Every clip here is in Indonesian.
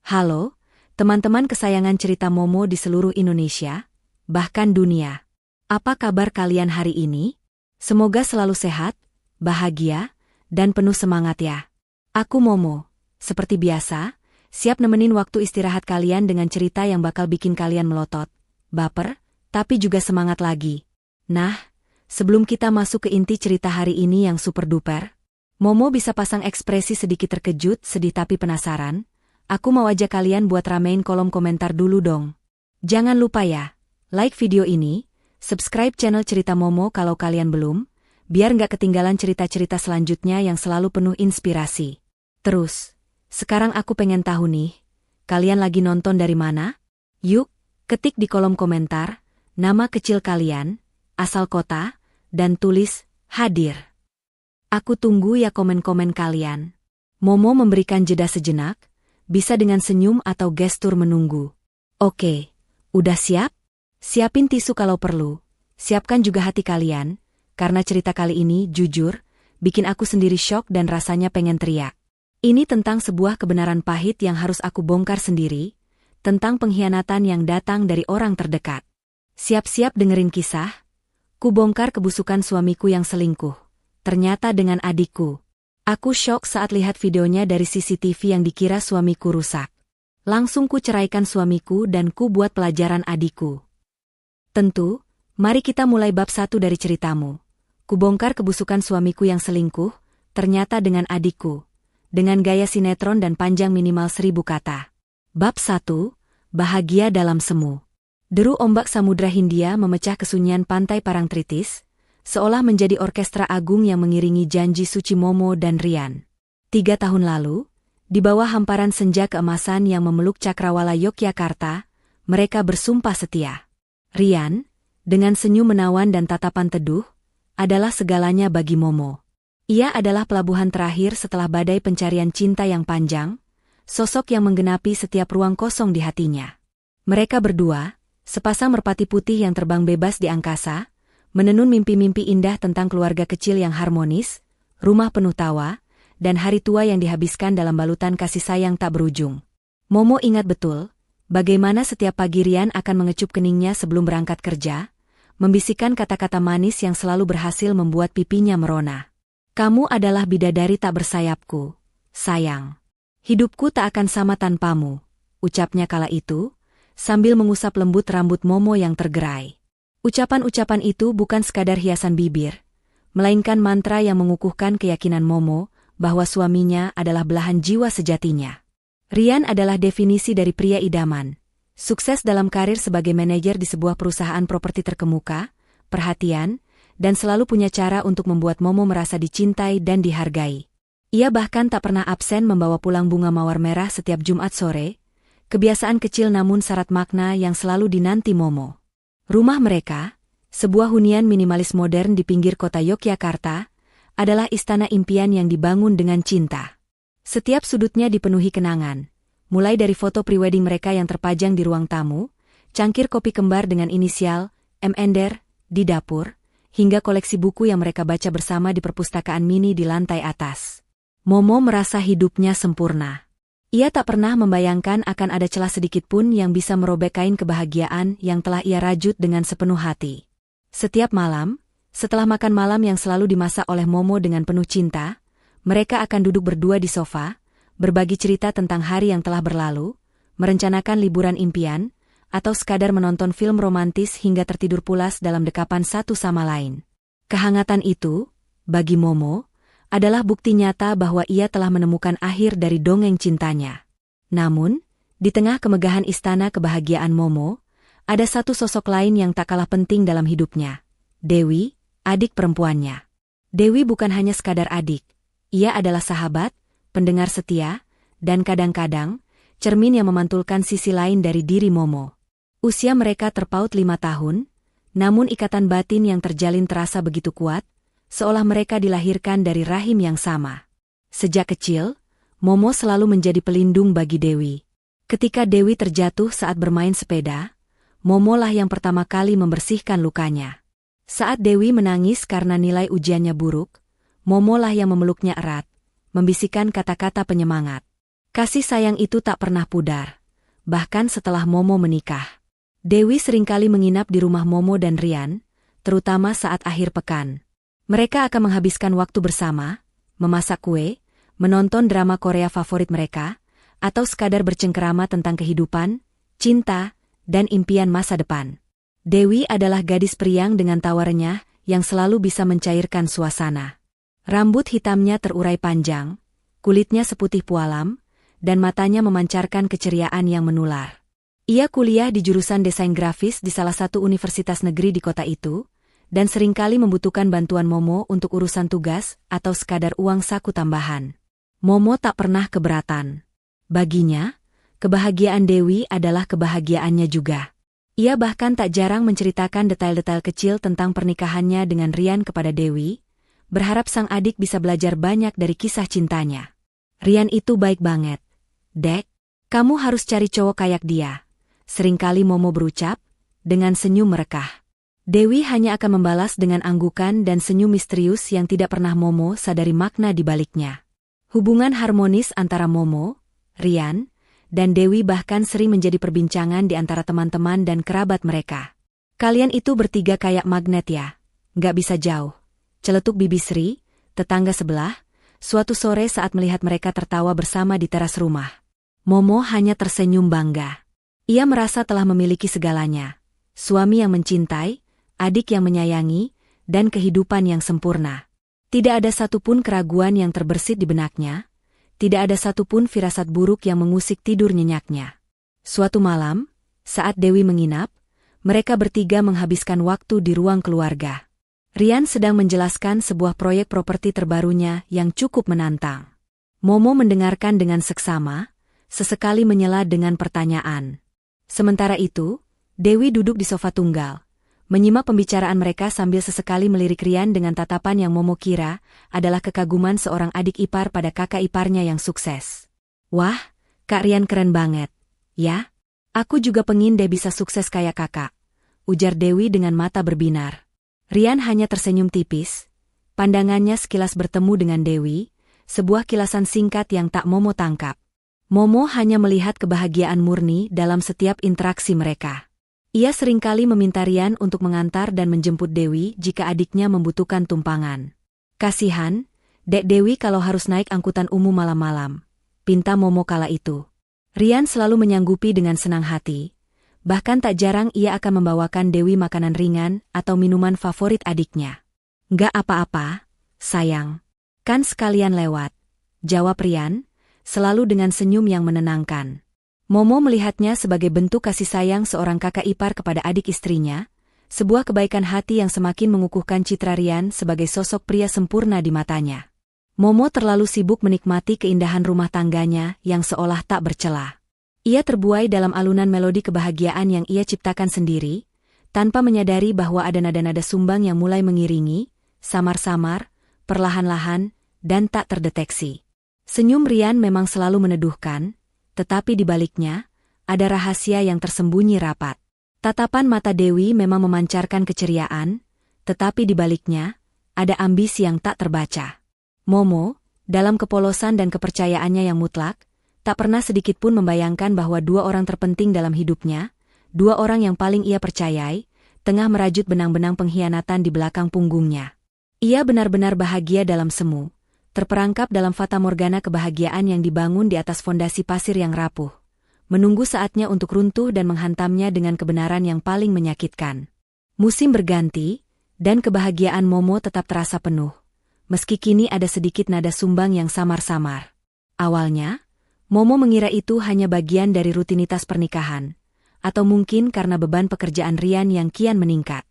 Halo, teman-teman kesayangan cerita Momo di seluruh Indonesia, bahkan dunia. Apa kabar kalian hari ini? Semoga selalu sehat, bahagia, dan penuh semangat ya. Aku Momo, seperti biasa, siap nemenin waktu istirahat kalian dengan cerita yang bakal bikin kalian melotot, baper, tapi juga semangat lagi. Nah, sebelum kita masuk ke inti cerita hari ini yang super duper, Momo bisa pasang ekspresi sedikit terkejut, sedih tapi penasaran. Aku mau ajak kalian buat ramein kolom komentar dulu dong. Jangan lupa ya, like video ini, subscribe channel Cerita Momo kalau kalian belum, biar nggak ketinggalan cerita-cerita selanjutnya yang selalu penuh inspirasi. Terus, sekarang aku pengen tahu nih, kalian lagi nonton dari mana? Yuk, ketik di kolom komentar, nama kecil kalian, asal kota, dan tulis, hadir. Aku tunggu ya komen-komen kalian. Momo memberikan jeda sejenak, bisa dengan senyum atau gestur menunggu. Oke, udah siap? Siapin tisu kalau perlu. Siapkan juga hati kalian, karena cerita kali ini, jujur, bikin aku sendiri syok dan rasanya pengen teriak. Ini tentang sebuah kebenaran pahit yang harus aku bongkar sendiri, tentang pengkhianatan yang datang dari orang terdekat. Siap-siap dengerin kisah, ku bongkar kebusukan suamiku yang selingkuh. Ternyata dengan adikku. Aku syok saat lihat videonya dari CCTV yang dikira suamiku rusak. Langsung ku ceraikan suamiku dan ku buat pelajaran adikku. Tentu, mari kita mulai bab 1 dari ceritamu. Ku bongkar kebusukan suamiku yang selingkuh, ternyata dengan adikku. Dengan gaya sinetron dan panjang minimal 1000 kata. Bab 1, bahagia dalam semu. Deru ombak Samudra Hindia memecah kesunyian pantai Parangtritis, seolah menjadi orkestra agung yang mengiringi janji suci Momo dan Rian. 3 tahun lalu, di bawah hamparan senja keemasan yang memeluk Cakrawala Yogyakarta, mereka bersumpah setia. Rian, dengan senyum menawan dan tatapan teduh, adalah segalanya bagi Momo. Ia adalah pelabuhan terakhir setelah badai pencarian cinta yang panjang, sosok yang menggenapi setiap ruang kosong di hatinya. Mereka berdua, sepasang merpati putih yang terbang bebas di angkasa, menenun mimpi-mimpi indah tentang keluarga kecil yang harmonis, rumah penuh tawa, dan hari tua yang dihabiskan dalam balutan kasih sayang tak berujung. Momo ingat betul, bagaimana setiap pagi Rian akan mengecup keningnya sebelum berangkat kerja, membisikkan kata-kata manis yang selalu berhasil membuat pipinya merona. Kamu adalah bidadari tak bersayapku, sayang. Hidupku tak akan sama tanpamu, ucapnya kala itu, sambil mengusap lembut rambut Momo yang tergerai. Ucapan-ucapan itu bukan sekadar hiasan bibir, melainkan mantra yang mengukuhkan keyakinan Momo bahwa suaminya adalah belahan jiwa sejatinya. Rian adalah definisi dari pria idaman, sukses dalam karir sebagai manajer di sebuah perusahaan properti terkemuka, perhatian, dan selalu punya cara untuk membuat Momo merasa dicintai dan dihargai. Ia bahkan tak pernah absen membawa pulang bunga mawar merah setiap Jumat sore, kebiasaan kecil namun syarat makna yang selalu dinanti Momo. Rumah mereka, sebuah hunian minimalis modern di pinggir kota Yogyakarta, adalah istana impian yang dibangun dengan cinta. Setiap sudutnya dipenuhi kenangan, mulai dari foto prewedding mereka yang terpajang di ruang tamu, cangkir kopi kembar dengan inisial M. Ender di dapur, hingga koleksi buku yang mereka baca bersama di perpustakaan mini di lantai atas. Momo merasa hidupnya sempurna. Ia tak pernah membayangkan akan ada celah sedikit pun yang bisa merobek kain kebahagiaan yang telah ia rajut dengan sepenuh hati. Setiap malam, setelah makan malam yang selalu dimasak oleh Momo dengan penuh cinta, mereka akan duduk berdua di sofa, berbagi cerita tentang hari yang telah berlalu, merencanakan liburan impian, atau sekadar menonton film romantis hingga tertidur pulas dalam dekapan satu sama lain. Kehangatan itu, bagi Momo, adalah bukti nyata bahwa ia telah menemukan akhir dari dongeng cintanya. Namun, di tengah kemegahan istana kebahagiaan Momo, ada satu sosok lain yang tak kalah penting dalam hidupnya. Dewi, adik perempuannya. Dewi bukan hanya sekadar adik. Ia adalah sahabat, pendengar setia, dan kadang-kadang, cermin yang memantulkan sisi lain dari diri Momo. Usia mereka terpaut 5 tahun, namun ikatan batin yang terjalin terasa begitu kuat, seolah mereka dilahirkan dari rahim yang sama. Sejak kecil, Momo selalu menjadi pelindung bagi Dewi. Ketika Dewi terjatuh saat bermain sepeda, Momo lah yang pertama kali membersihkan lukanya. Saat Dewi menangis karena nilai ujiannya buruk, Momo lah yang memeluknya erat, membisikkan kata-kata penyemangat. Kasih sayang itu tak pernah pudar, bahkan setelah Momo menikah. Dewi seringkali menginap di rumah Momo dan Rian, terutama saat akhir pekan. Mereka akan menghabiskan waktu bersama, memasak kue, menonton drama Korea favorit mereka, atau sekadar bercengkerama tentang kehidupan, cinta, dan impian masa depan. Dewi adalah gadis periang dengan tawa renyah yang selalu bisa mencairkan suasana. Rambut hitamnya terurai panjang, kulitnya seputih pualam, dan matanya memancarkan keceriaan yang menular. Ia kuliah di jurusan desain grafis di salah satu universitas negeri di kota itu, dan seringkali membutuhkan bantuan Momo untuk urusan tugas atau sekadar uang saku tambahan. Momo tak pernah keberatan. Baginya, kebahagiaan Dewi adalah kebahagiaannya juga. Ia bahkan tak jarang menceritakan detail-detail kecil tentang pernikahannya dengan Rian kepada Dewi, berharap sang adik bisa belajar banyak dari kisah cintanya. Rian itu baik banget. Dek, kamu harus cari cowok kayak dia. Seringkali Momo berucap, dengan senyum merekah. Dewi hanya akan membalas dengan anggukan dan senyum misterius yang tidak pernah Momo sadari makna di baliknya. Hubungan harmonis antara Momo, Rian, dan Dewi bahkan sering menjadi perbincangan di antara teman-teman dan kerabat mereka. Kalian itu bertiga kayak magnet ya, nggak bisa jauh. Celetuk Bibi Sri, tetangga sebelah, suatu sore saat melihat mereka tertawa bersama di teras rumah. Momo hanya tersenyum bangga. Ia merasa telah memiliki segalanya. Suami yang mencintai, adik yang menyayangi, dan kehidupan yang sempurna. Tidak ada satupun keraguan yang terbersit di benaknya, tidak ada satupun firasat buruk yang mengusik tidur nyenyaknya. Suatu malam, saat Dewi menginap, mereka bertiga menghabiskan waktu di ruang keluarga. Rian sedang menjelaskan sebuah proyek properti terbarunya yang cukup menantang. Momo mendengarkan dengan seksama, sesekali menyela dengan pertanyaan. Sementara itu, Dewi duduk di sofa tunggal, menyimak pembicaraan mereka sambil sesekali melirik Rian dengan tatapan yang Momo kira adalah kekaguman seorang adik ipar pada kakak iparnya yang sukses. Wah, Kak Rian keren banget. Ya? Aku juga pengin deh bisa sukses kayak kakak, ujar Dewi dengan mata berbinar. Rian hanya tersenyum tipis, pandangannya sekilas bertemu dengan Dewi, sebuah kilasan singkat yang tak Momo tangkap. Momo hanya melihat kebahagiaan murni dalam setiap interaksi mereka. Ia seringkali meminta Rian untuk mengantar dan menjemput Dewi jika adiknya membutuhkan tumpangan. Kasihan, Dek Dewi kalau harus naik angkutan umum malam-malam, pinta Momo kala itu. Rian selalu menyanggupi dengan senang hati. Bahkan tak jarang ia akan membawakan Dewi makanan ringan atau minuman favorit adiknya. Nggak apa-apa, sayang. Kan sekalian lewat, jawab Rian, selalu dengan senyum yang menenangkan. Momo melihatnya sebagai bentuk kasih sayang seorang kakak ipar kepada adik istrinya, sebuah kebaikan hati yang semakin mengukuhkan citra Rian sebagai sosok pria sempurna di matanya. Momo terlalu sibuk menikmati keindahan rumah tangganya yang seolah tak bercela. Ia terbuai dalam alunan melodi kebahagiaan yang ia ciptakan sendiri, tanpa menyadari bahwa ada nada-nada sumbang yang mulai mengiringi, samar-samar, perlahan-lahan, dan tak terdeteksi. Senyum Rian memang selalu meneduhkan, tetapi di baliknya, ada rahasia yang tersembunyi rapat. Tatapan mata Dewi memang memancarkan keceriaan, tetapi di baliknya, ada ambisi yang tak terbaca. Momo, dalam kepolosan dan kepercayaannya yang mutlak, tak pernah sedikitpun membayangkan bahwa dua orang terpenting dalam hidupnya, dua orang yang paling ia percayai, tengah merajut benang-benang pengkhianatan di belakang punggungnya. Ia benar-benar bahagia dalam semu, terperangkap dalam fatamorgana kebahagiaan yang dibangun di atas fondasi pasir yang rapuh, menunggu saatnya untuk runtuh dan menghantamnya dengan kebenaran yang paling menyakitkan. Musim berganti, dan kebahagiaan Momo tetap terasa penuh, meski kini ada sedikit nada sumbang yang samar-samar. Awalnya, Momo mengira itu hanya bagian dari rutinitas pernikahan, atau mungkin karena beban pekerjaan Rian yang kian meningkat.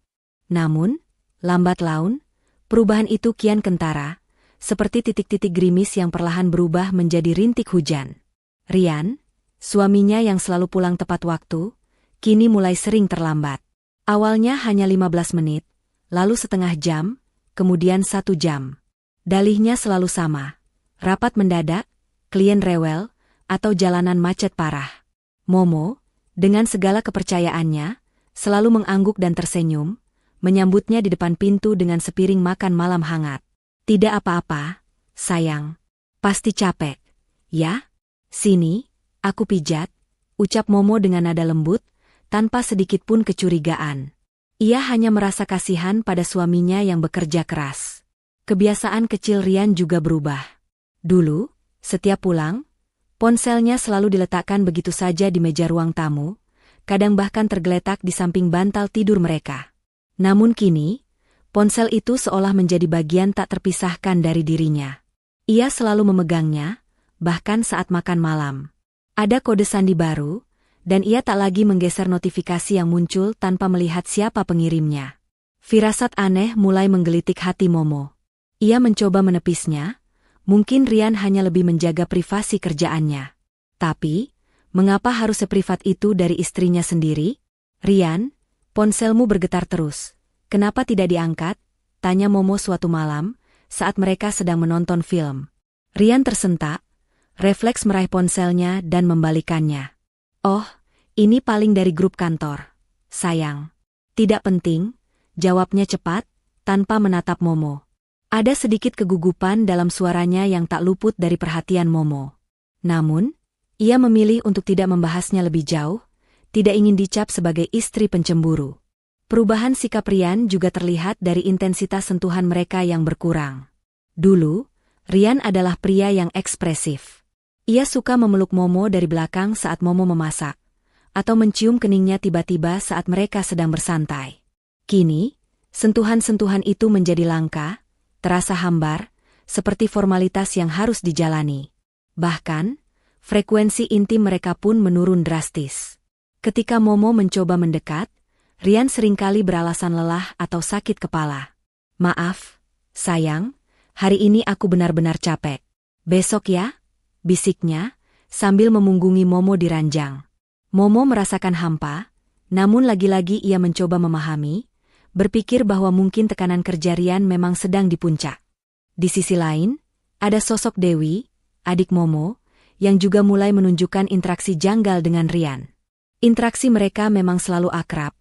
Namun, lambat laun, perubahan itu kian kentara, seperti titik-titik gerimis yang perlahan berubah menjadi rintik hujan. Rian, suaminya yang selalu pulang tepat waktu, kini mulai sering terlambat. Awalnya hanya 15 menit, lalu setengah jam, kemudian 1 jam. Dalihnya selalu sama, rapat mendadak, klien rewel, atau jalanan macet parah. Momo, dengan segala kepercayaannya, selalu mengangguk dan tersenyum, menyambutnya di depan pintu dengan sepiring makan malam hangat. Tidak apa-apa, sayang. Pasti capek, ya? Sini, aku pijat, ucap Momo dengan nada lembut, tanpa sedikit pun kecurigaan. Ia hanya merasa kasihan pada suaminya yang bekerja keras. Kebiasaan kecil Rian juga berubah. Dulu, setiap pulang, ponselnya selalu diletakkan begitu saja di meja ruang tamu, kadang bahkan tergeletak di samping bantal tidur mereka. Namun kini, ponsel itu seolah menjadi bagian tak terpisahkan dari dirinya. Ia selalu memegangnya, bahkan saat makan malam. Ada kode sandi baru, dan ia tak lagi menggeser notifikasi yang muncul tanpa melihat siapa pengirimnya. Firasat aneh mulai menggelitik hati Momo. Ia mencoba menepisnya, mungkin Rian hanya lebih menjaga privasi kerjaannya. Tapi, mengapa harus seprivat itu dari istrinya sendiri? Rian, ponselmu bergetar terus. Kenapa tidak diangkat? Tanya Momo suatu malam, saat mereka sedang menonton film. Rian tersentak, refleks meraih ponselnya dan membalikannya. Oh, ini paling dari grup kantor. Sayang. Tidak penting, jawabnya cepat, tanpa menatap Momo. Ada sedikit kegugupan dalam suaranya yang tak luput dari perhatian Momo. Namun, ia memilih untuk tidak membahasnya lebih jauh, tidak ingin dicap sebagai istri pencemburu. Perubahan sikap Rian juga terlihat dari intensitas sentuhan mereka yang berkurang. Dulu, Rian adalah pria yang ekspresif. Ia suka memeluk Momo dari belakang saat Momo memasak, atau mencium keningnya tiba-tiba saat mereka sedang bersantai. Kini, sentuhan-sentuhan itu menjadi langka, terasa hambar, seperti formalitas yang harus dijalani. Bahkan, frekuensi intim mereka pun menurun drastis. Ketika Momo mencoba mendekat, Rian seringkali beralasan lelah atau sakit kepala. Maaf, sayang, hari ini aku benar-benar capek. Besok ya, bisiknya, sambil memunggungi Momo di ranjang. Momo merasakan hampa, namun lagi-lagi ia mencoba memahami, berpikir bahwa mungkin tekanan kerja Rian memang sedang di puncak. Di sisi lain, ada sosok Dewi, adik Momo, yang juga mulai menunjukkan interaksi janggal dengan Rian. Interaksi mereka memang selalu akrab,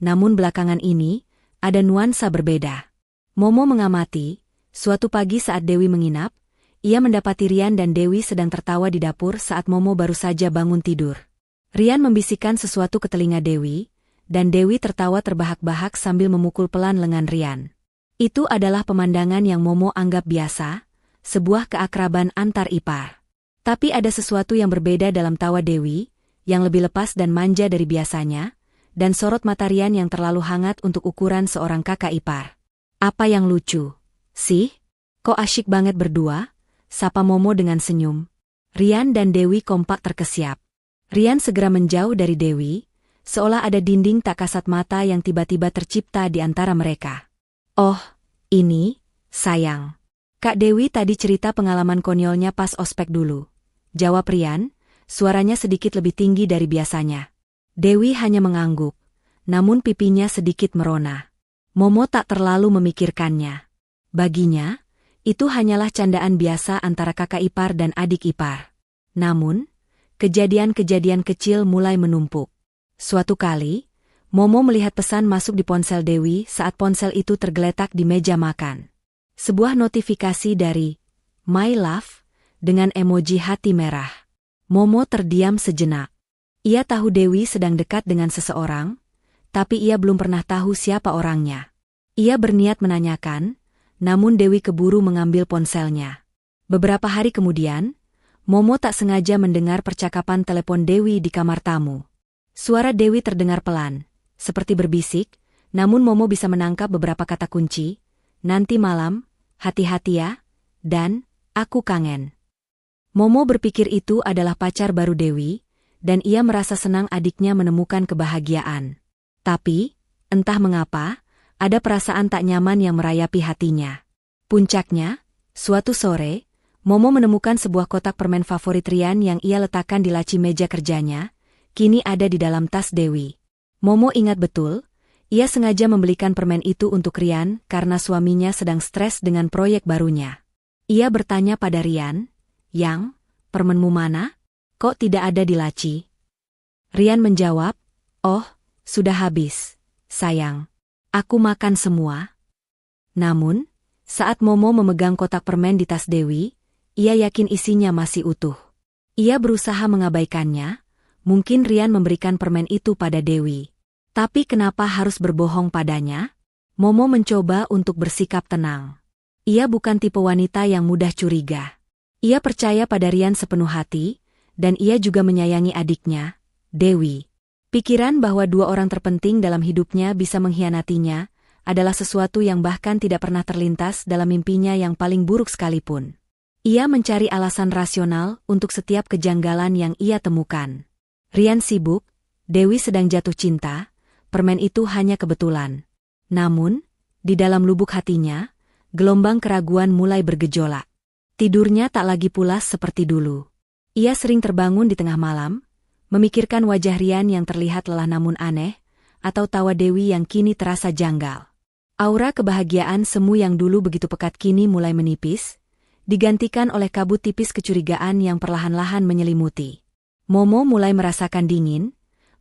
namun belakangan ini, ada nuansa berbeda. Momo mengamati, suatu pagi saat Dewi menginap, ia mendapati Rian dan Dewi sedang tertawa di dapur saat Momo baru saja bangun tidur. Rian membisikkan sesuatu ke telinga Dewi, dan Dewi tertawa terbahak-bahak sambil memukul pelan lengan Rian. Itu adalah pemandangan yang Momo anggap biasa, sebuah keakraban antar ipar. Tapi ada sesuatu yang berbeda dalam tawa Dewi, yang lebih lepas dan manja dari biasanya, dan sorot mata Rian yang terlalu hangat untuk ukuran seorang kakak ipar. Apa yang lucu? Sih? Kok asyik banget berdua? Sapa Momo dengan senyum. Rian dan Dewi kompak terkesiap. Rian segera menjauh dari Dewi, seolah ada dinding tak kasat mata yang tiba-tiba tercipta di antara mereka. Oh, ini, sayang. Kak Dewi tadi cerita pengalaman konyolnya pas ospek dulu. Jawab Rian, suaranya sedikit lebih tinggi dari biasanya. Dewi hanya mengangguk, namun pipinya sedikit merona. Momo tak terlalu memikirkannya. Baginya, itu hanyalah candaan biasa antara kakak ipar dan adik ipar. Namun, kejadian-kejadian kecil mulai menumpuk. Suatu kali, Momo melihat pesan masuk di ponsel Dewi saat ponsel itu tergeletak di meja makan. Sebuah notifikasi dari My Love dengan emoji hati merah. Momo terdiam sejenak. Ia tahu Dewi sedang dekat dengan seseorang, tapi ia belum pernah tahu siapa orangnya. Ia berniat menanyakan, namun Dewi keburu mengambil ponselnya. Beberapa hari kemudian, Momo tak sengaja mendengar percakapan telepon Dewi di kamar tamu. Suara Dewi terdengar pelan, seperti berbisik, namun Momo bisa menangkap beberapa kata kunci, nanti malam, hati-hati ya, dan, aku kangen. Momo berpikir itu adalah pacar baru Dewi, dan ia merasa senang adiknya menemukan kebahagiaan. Tapi, entah mengapa, ada perasaan tak nyaman yang merayapi hatinya. Puncaknya, suatu sore, Momo menemukan sebuah kotak permen favorit Rian yang ia letakkan di laci meja kerjanya, kini ada di dalam tas Dewi. Momo ingat betul, ia sengaja membelikan permen itu untuk Rian karena suaminya sedang stres dengan proyek barunya. Ia bertanya pada Rian, "Yang, permenmu mana? Kok tidak ada di laci?" Rian menjawab, "Oh, sudah habis, sayang. Aku makan semua." Namun, saat Momo memegang kotak permen di tas Dewi, ia yakin isinya masih utuh. Ia berusaha mengabaikannya, mungkin Rian memberikan permen itu pada Dewi. Tapi kenapa harus berbohong padanya? Momo mencoba untuk bersikap tenang. Ia bukan tipe wanita yang mudah curiga. Ia percaya pada Rian sepenuh hati, dan ia juga menyayangi adiknya, Dewi. Pikiran bahwa dua orang terpenting dalam hidupnya bisa mengkhianatinya adalah sesuatu yang bahkan tidak pernah terlintas dalam mimpinya yang paling buruk sekalipun. Ia mencari alasan rasional untuk setiap kejanggalan yang ia temukan. Rian sibuk, Dewi sedang jatuh cinta, permen itu hanya kebetulan. Namun, di dalam lubuk hatinya, gelombang keraguan mulai bergejolak. Tidurnya tak lagi pulas seperti dulu. Ia sering terbangun di tengah malam, memikirkan wajah Rian yang terlihat lelah namun aneh, atau tawa Dewi yang kini terasa janggal. Aura kebahagiaan semu yang dulu begitu pekat kini mulai menipis, digantikan oleh kabut tipis kecurigaan yang perlahan-lahan menyelimuti. Momo mulai merasakan dingin,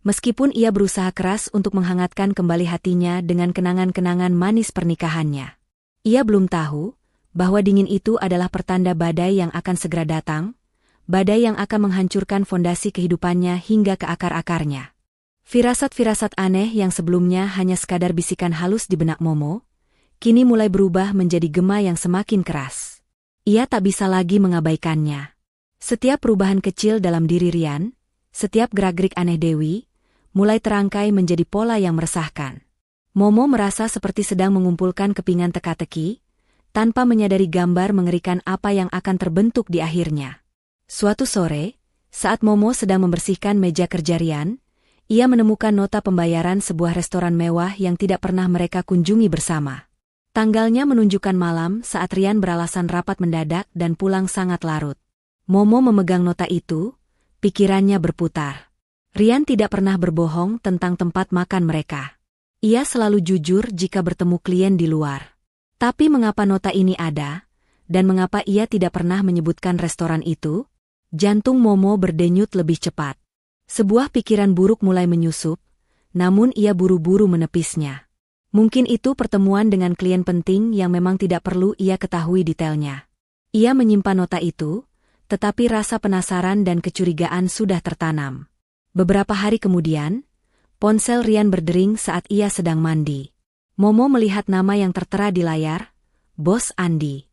meskipun ia berusaha keras untuk menghangatkan kembali hatinya dengan kenangan-kenangan manis pernikahannya. Ia belum tahu bahwa dingin itu adalah pertanda badai yang akan segera datang, badai yang akan menghancurkan fondasi kehidupannya hingga ke akar-akarnya. Firasat-firasat aneh yang sebelumnya hanya sekadar bisikan halus di benak Momo, kini mulai berubah menjadi gema yang semakin keras. Ia tak bisa lagi mengabaikannya. Setiap perubahan kecil dalam diri Rian, setiap gerak-gerik aneh Dewi, mulai terangkai menjadi pola yang meresahkan. Momo merasa seperti sedang mengumpulkan kepingan teka-teki, tanpa menyadari gambar mengerikan apa yang akan terbentuk di akhirnya. Suatu sore, saat Momo sedang membersihkan meja kerja Rian, ia menemukan nota pembayaran sebuah restoran mewah yang tidak pernah mereka kunjungi bersama. Tanggalnya menunjukkan malam saat Rian beralasan rapat mendadak dan pulang sangat larut. Momo memegang nota itu, pikirannya berputar. Rian tidak pernah berbohong tentang tempat makan mereka. Ia selalu jujur jika bertemu klien di luar. Tapi mengapa nota ini ada, dan mengapa ia tidak pernah menyebutkan restoran itu? Jantung Momo berdenyut lebih cepat. Sebuah pikiran buruk mulai menyusup, namun ia buru-buru menepisnya. Mungkin itu pertemuan dengan klien penting yang memang tidak perlu ia ketahui detailnya. Ia menyimpan nota itu, tetapi rasa penasaran dan kecurigaan sudah tertanam. Beberapa hari kemudian, ponsel Rian berdering saat ia sedang mandi. Momo melihat nama yang tertera di layar, Bos Andi.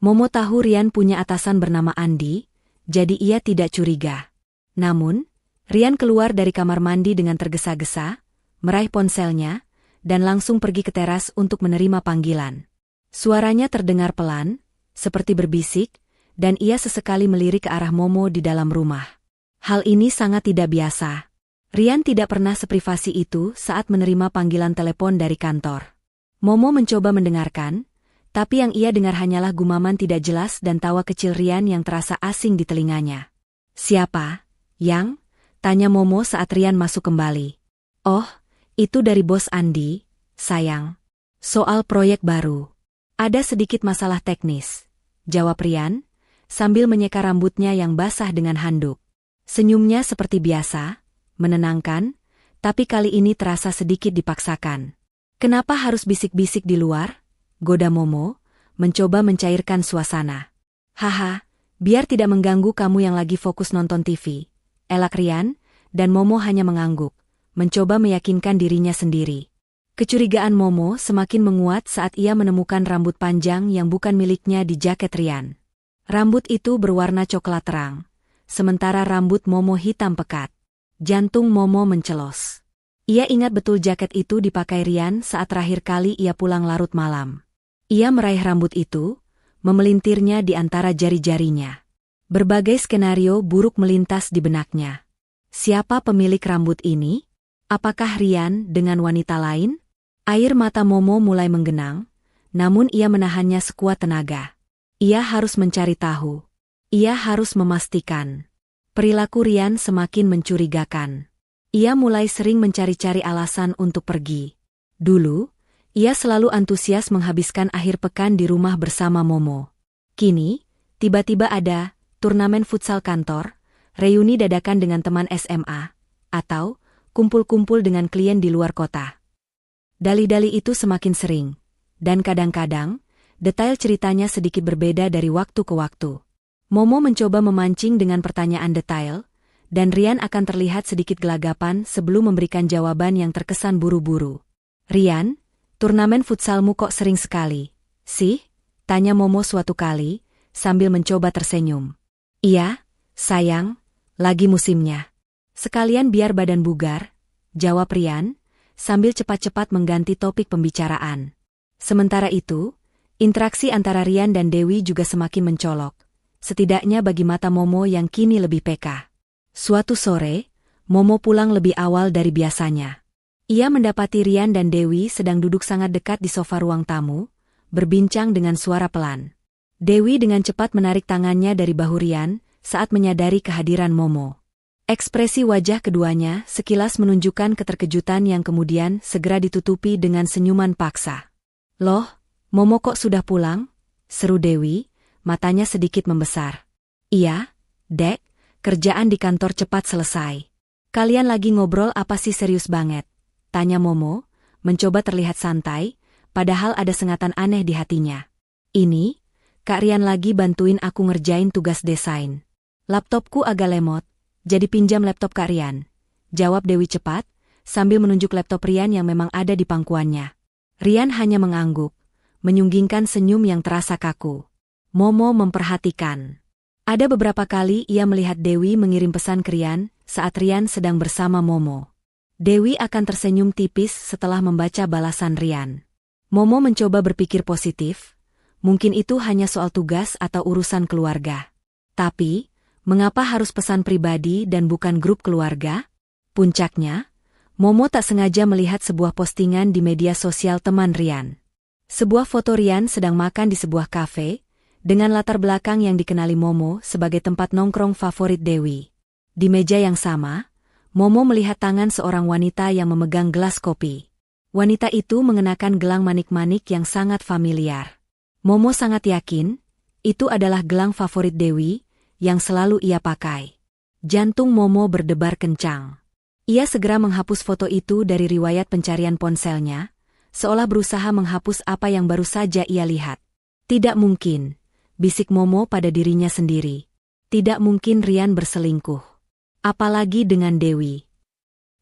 Momo tahu Rian punya atasan bernama Andi, jadi ia tidak curiga. Namun, Rian keluar dari kamar mandi dengan tergesa-gesa, meraih ponselnya, dan langsung pergi ke teras untuk menerima panggilan. Suaranya terdengar pelan, seperti berbisik, dan ia sesekali melirik ke arah Momo di dalam rumah. Hal ini sangat tidak biasa. Rian tidak pernah seprivasi itu saat menerima panggilan telepon dari kantor. Momo mencoba mendengarkan, tapi yang ia dengar hanyalah gumaman tidak jelas dan tawa kecil Rian yang terasa asing di telinganya. "Siapa, Yang?" tanya Momo saat Rian masuk kembali. "Oh, itu dari Bos Andi, sayang. Soal proyek baru. Ada sedikit masalah teknis," jawab Rian, sambil menyeka rambutnya yang basah dengan handuk. Senyumnya seperti biasa, menenangkan, tapi kali ini terasa sedikit dipaksakan. "Kenapa harus bisik-bisik di luar?" goda Momo, mencoba mencairkan suasana. "Haha, biar tidak mengganggu kamu yang lagi fokus nonton TV," elak Rian, dan Momo hanya mengangguk, mencoba meyakinkan dirinya sendiri. Kecurigaan Momo semakin menguat saat ia menemukan rambut panjang yang bukan miliknya di jaket Rian. Rambut itu berwarna coklat terang, sementara rambut Momo hitam pekat. Jantung Momo mencelos. Ia ingat betul jaket itu dipakai Rian saat terakhir kali ia pulang larut malam. Ia meraih rambut itu, memelintirnya di antara jari-jarinya. Berbagai skenario buruk melintas di benaknya. Siapa pemilik rambut ini? Apakah Rian dengan wanita lain? Air mata Momo mulai menggenang, namun ia menahannya sekuat tenaga. Ia harus mencari tahu. Ia harus memastikan. Perilaku Rian semakin mencurigakan. Ia mulai sering mencari-cari alasan untuk pergi. Dulu, ia selalu antusias menghabiskan akhir pekan di rumah bersama Momo. Kini, tiba-tiba ada turnamen futsal kantor, reuni dadakan dengan teman SMA, atau kumpul-kumpul dengan klien di luar kota. Dalih-dalih itu semakin sering, dan kadang-kadang, detail ceritanya sedikit berbeda dari waktu ke waktu. Momo mencoba memancing dengan pertanyaan detail, dan Rian akan terlihat sedikit gelagapan sebelum memberikan jawaban yang terkesan buru-buru. "Rian, turnamen futsalmu kok sering sekali, sih?" tanya Momo suatu kali, sambil mencoba tersenyum. "Iya, sayang, lagi musimnya. Sekalian biar badan bugar," jawab Rian, sambil cepat-cepat mengganti topik pembicaraan. Sementara itu, interaksi antara Rian dan Dewi juga semakin mencolok, setidaknya bagi mata Momo yang kini lebih peka. Suatu sore, Momo pulang lebih awal dari biasanya. Ia mendapati Rian dan Dewi sedang duduk sangat dekat di sofa ruang tamu, berbincang dengan suara pelan. Dewi dengan cepat menarik tangannya dari bahu Rian saat menyadari kehadiran Momo. Ekspresi wajah keduanya sekilas menunjukkan keterkejutan yang kemudian segera ditutupi dengan senyuman paksa. "Loh, Momo kok sudah pulang?" seru Dewi, matanya sedikit membesar. "Iya, Dek, kerjaan di kantor cepat selesai." "Kalian lagi ngobrol apa sih serius banget?" tanya Momo, mencoba terlihat santai, padahal ada sengatan aneh di hatinya. "Ini, Kak Rian lagi bantuin aku ngerjain tugas desain. Laptopku agak lemot, jadi pinjam laptop Kak Rian," jawab Dewi cepat, sambil menunjuk laptop Rian yang memang ada di pangkuannya. Rian hanya mengangguk, menyunggingkan senyum yang terasa kaku. Momo memperhatikan. Ada beberapa kali ia melihat Dewi mengirim pesan ke Rian saat Rian sedang bersama Momo. Dewi akan tersenyum tipis setelah membaca balasan Rian. Momo mencoba berpikir positif, mungkin itu hanya soal tugas atau urusan keluarga. Tapi, mengapa harus pesan pribadi dan bukan grup keluarga? Puncaknya, Momo tak sengaja melihat sebuah postingan di media sosial teman Rian. Sebuah foto Rian sedang makan di sebuah kafe, dengan latar belakang yang dikenali Momo sebagai tempat nongkrong favorit Dewi. Di meja yang sama, Momo melihat tangan seorang wanita yang memegang gelas kopi. Wanita itu mengenakan gelang manik-manik yang sangat familiar. Momo sangat yakin, itu adalah gelang favorit Dewi, yang selalu ia pakai. Jantung Momo berdebar kencang. Ia segera menghapus foto itu dari riwayat pencarian ponselnya, seolah berusaha menghapus apa yang baru saja ia lihat. "Tidak mungkin," bisik Momo pada dirinya sendiri. "Tidak mungkin Rian berselingkuh. Apalagi dengan Dewi."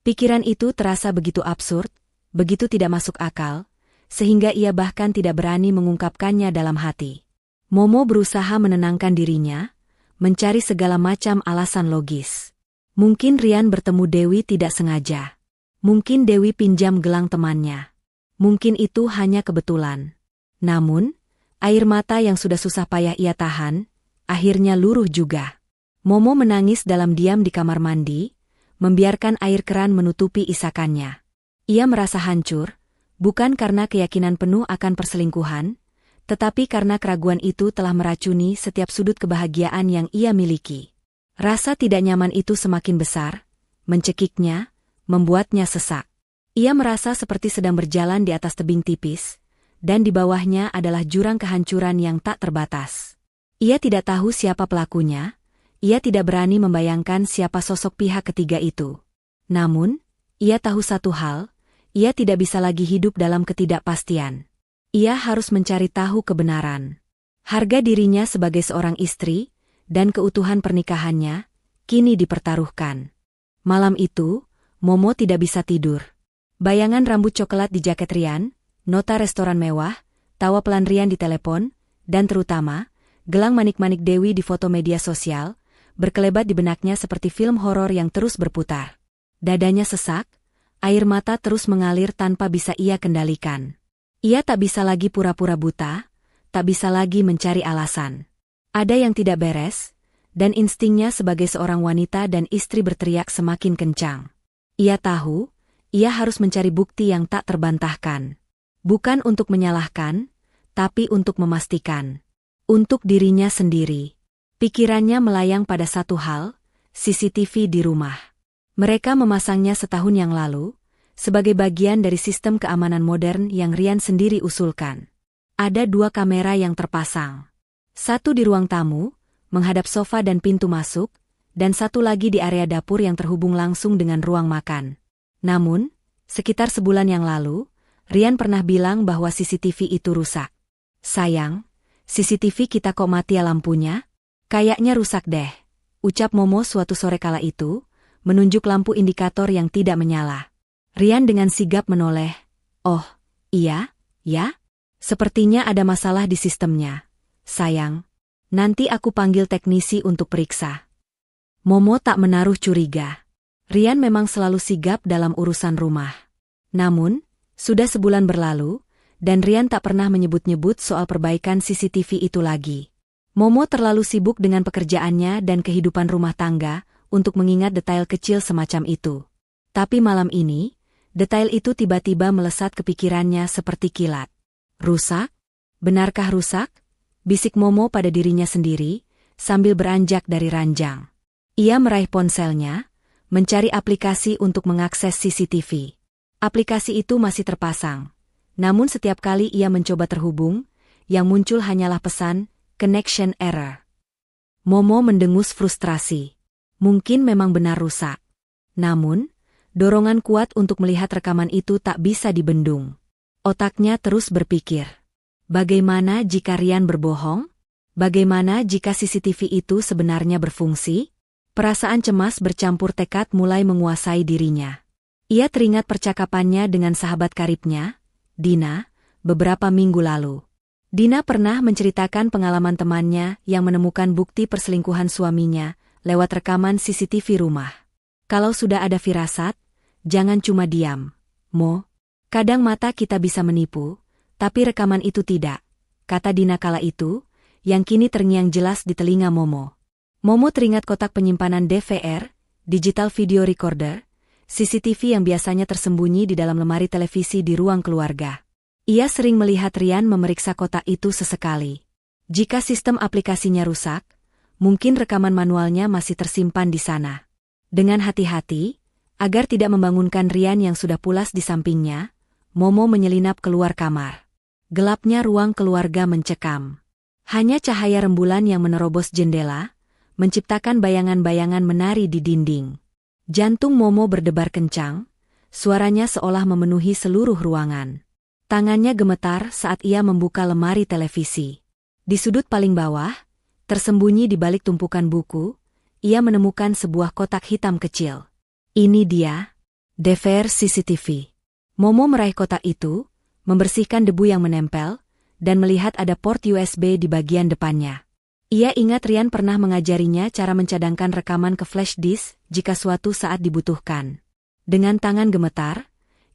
Pikiran itu terasa begitu absurd, begitu tidak masuk akal, sehingga ia bahkan tidak berani mengungkapkannya dalam hati. Momo berusaha menenangkan dirinya, mencari segala macam alasan logis. Mungkin Rian bertemu Dewi tidak sengaja. Mungkin Dewi pinjam gelang temannya. Mungkin itu hanya kebetulan. Namun, air mata yang sudah susah payah ia tahan, akhirnya luruh juga. Momo menangis dalam diam di kamar mandi, membiarkan air keran menutupi isakannya. Ia merasa hancur, bukan karena keyakinan penuh akan perselingkuhan, tetapi karena keraguan itu telah meracuni setiap sudut kebahagiaan yang ia miliki. Rasa tidak nyaman itu semakin besar, mencekiknya, membuatnya sesak. Ia merasa seperti sedang berjalan di atas tebing tipis, dan di bawahnya adalah jurang kehancuran yang tak terbatas. Ia tidak tahu siapa pelakunya, ia tidak berani membayangkan siapa sosok pihak ketiga itu. Namun, ia tahu satu hal, ia tidak bisa lagi hidup dalam ketidakpastian. Ia harus mencari tahu kebenaran. Harga dirinya sebagai seorang istri, dan keutuhan pernikahannya, kini dipertaruhkan. Malam itu, Momo tidak bisa tidur. Bayangan rambut coklat di jaket Rian, nota restoran mewah, tawa pelan Rian di telepon, dan terutama, gelang manik-manik Dewi di foto media sosial, berkelebat di benaknya seperti film horor yang terus berputar. Dadanya sesak, air mata terus mengalir tanpa bisa ia kendalikan. Ia tak bisa lagi pura-pura buta, tak bisa lagi mencari alasan. Ada yang tidak beres, dan instingnya sebagai seorang wanita dan istri berteriak semakin kencang. Ia tahu, ia harus mencari bukti yang tak terbantahkan. Bukan untuk menyalahkan, tapi untuk memastikan. Untuk dirinya sendiri. Pikirannya melayang pada satu hal, CCTV di rumah. Mereka memasangnya setahun yang lalu, sebagai bagian dari sistem keamanan modern yang Rian sendiri usulkan. Ada 2 kamera yang terpasang. Satu di ruang tamu, menghadap sofa dan pintu masuk, dan satu lagi di area dapur yang terhubung langsung dengan ruang makan. Namun, sekitar sebulan yang lalu, Rian pernah bilang bahwa CCTV itu rusak. "Sayang, CCTV kita kok mati ya lampunya?" Kayaknya rusak deh, ucap Momo suatu sore kala itu, menunjuk lampu indikator yang tidak menyala. Rian dengan sigap menoleh. Oh, iya, ya? Sepertinya ada masalah di sistemnya. Sayang, nanti aku panggil teknisi untuk periksa. Momo tak menaruh curiga. Rian memang selalu sigap dalam urusan rumah. Namun, sudah sebulan berlalu, dan Rian tak pernah menyebut-nyebut soal perbaikan CCTV itu lagi. Momo terlalu sibuk dengan pekerjaannya dan kehidupan rumah tangga untuk mengingat detail kecil semacam itu. Tapi malam ini, detail itu tiba-tiba melesat ke pikirannya seperti kilat. Rusak? Benarkah rusak? Bisik Momo pada dirinya sendiri, sambil beranjak dari ranjang. Ia meraih ponselnya, mencari aplikasi untuk mengakses CCTV. Aplikasi itu masih terpasang. Namun setiap kali ia mencoba terhubung, yang muncul hanyalah pesan, connection error. Momo mendengus frustrasi. Mungkin memang benar rusak. Namun, dorongan kuat untuk melihat rekaman itu tak bisa dibendung. Otaknya terus berpikir. Bagaimana jika Rian berbohong? Bagaimana jika CCTV itu sebenarnya berfungsi? Perasaan cemas bercampur tekad mulai menguasai dirinya. Ia teringat percakapannya dengan sahabat karibnya, Dina, beberapa minggu lalu. Dina pernah menceritakan pengalaman temannya yang menemukan bukti perselingkuhan suaminya lewat rekaman CCTV rumah. Kalau sudah ada firasat, jangan cuma diam. Mo, kadang mata kita bisa menipu, tapi rekaman itu tidak, kata Dina kala itu, yang kini terngiang jelas di telinga Momo. Momo teringat kotak penyimpanan DVR, digital video recorder, CCTV yang biasanya tersembunyi di dalam lemari televisi di ruang keluarga. Ia sering melihat Rian memeriksa kotak itu sesekali. Jika sistem aplikasinya rusak, mungkin rekaman manualnya masih tersimpan di sana. Dengan hati-hati, agar tidak membangunkan Rian yang sudah pulas di sampingnya, Momo menyelinap keluar kamar. Gelapnya ruang keluarga mencekam. Hanya cahaya rembulan yang menerobos jendela, menciptakan bayangan-bayangan menari di dinding. Jantung Momo berdebar kencang, suaranya seolah memenuhi seluruh ruangan. Tangannya gemetar saat ia membuka lemari televisi. Di sudut paling bawah, tersembunyi di balik tumpukan buku, ia menemukan sebuah kotak hitam kecil. Ini dia, DVR CCTV. Momo meraih kotak itu, membersihkan debu yang menempel, dan melihat ada port USB di bagian depannya. Ia ingat Rian pernah mengajarinya cara mencadangkan rekaman ke flash disk jika suatu saat dibutuhkan. Dengan tangan gemetar,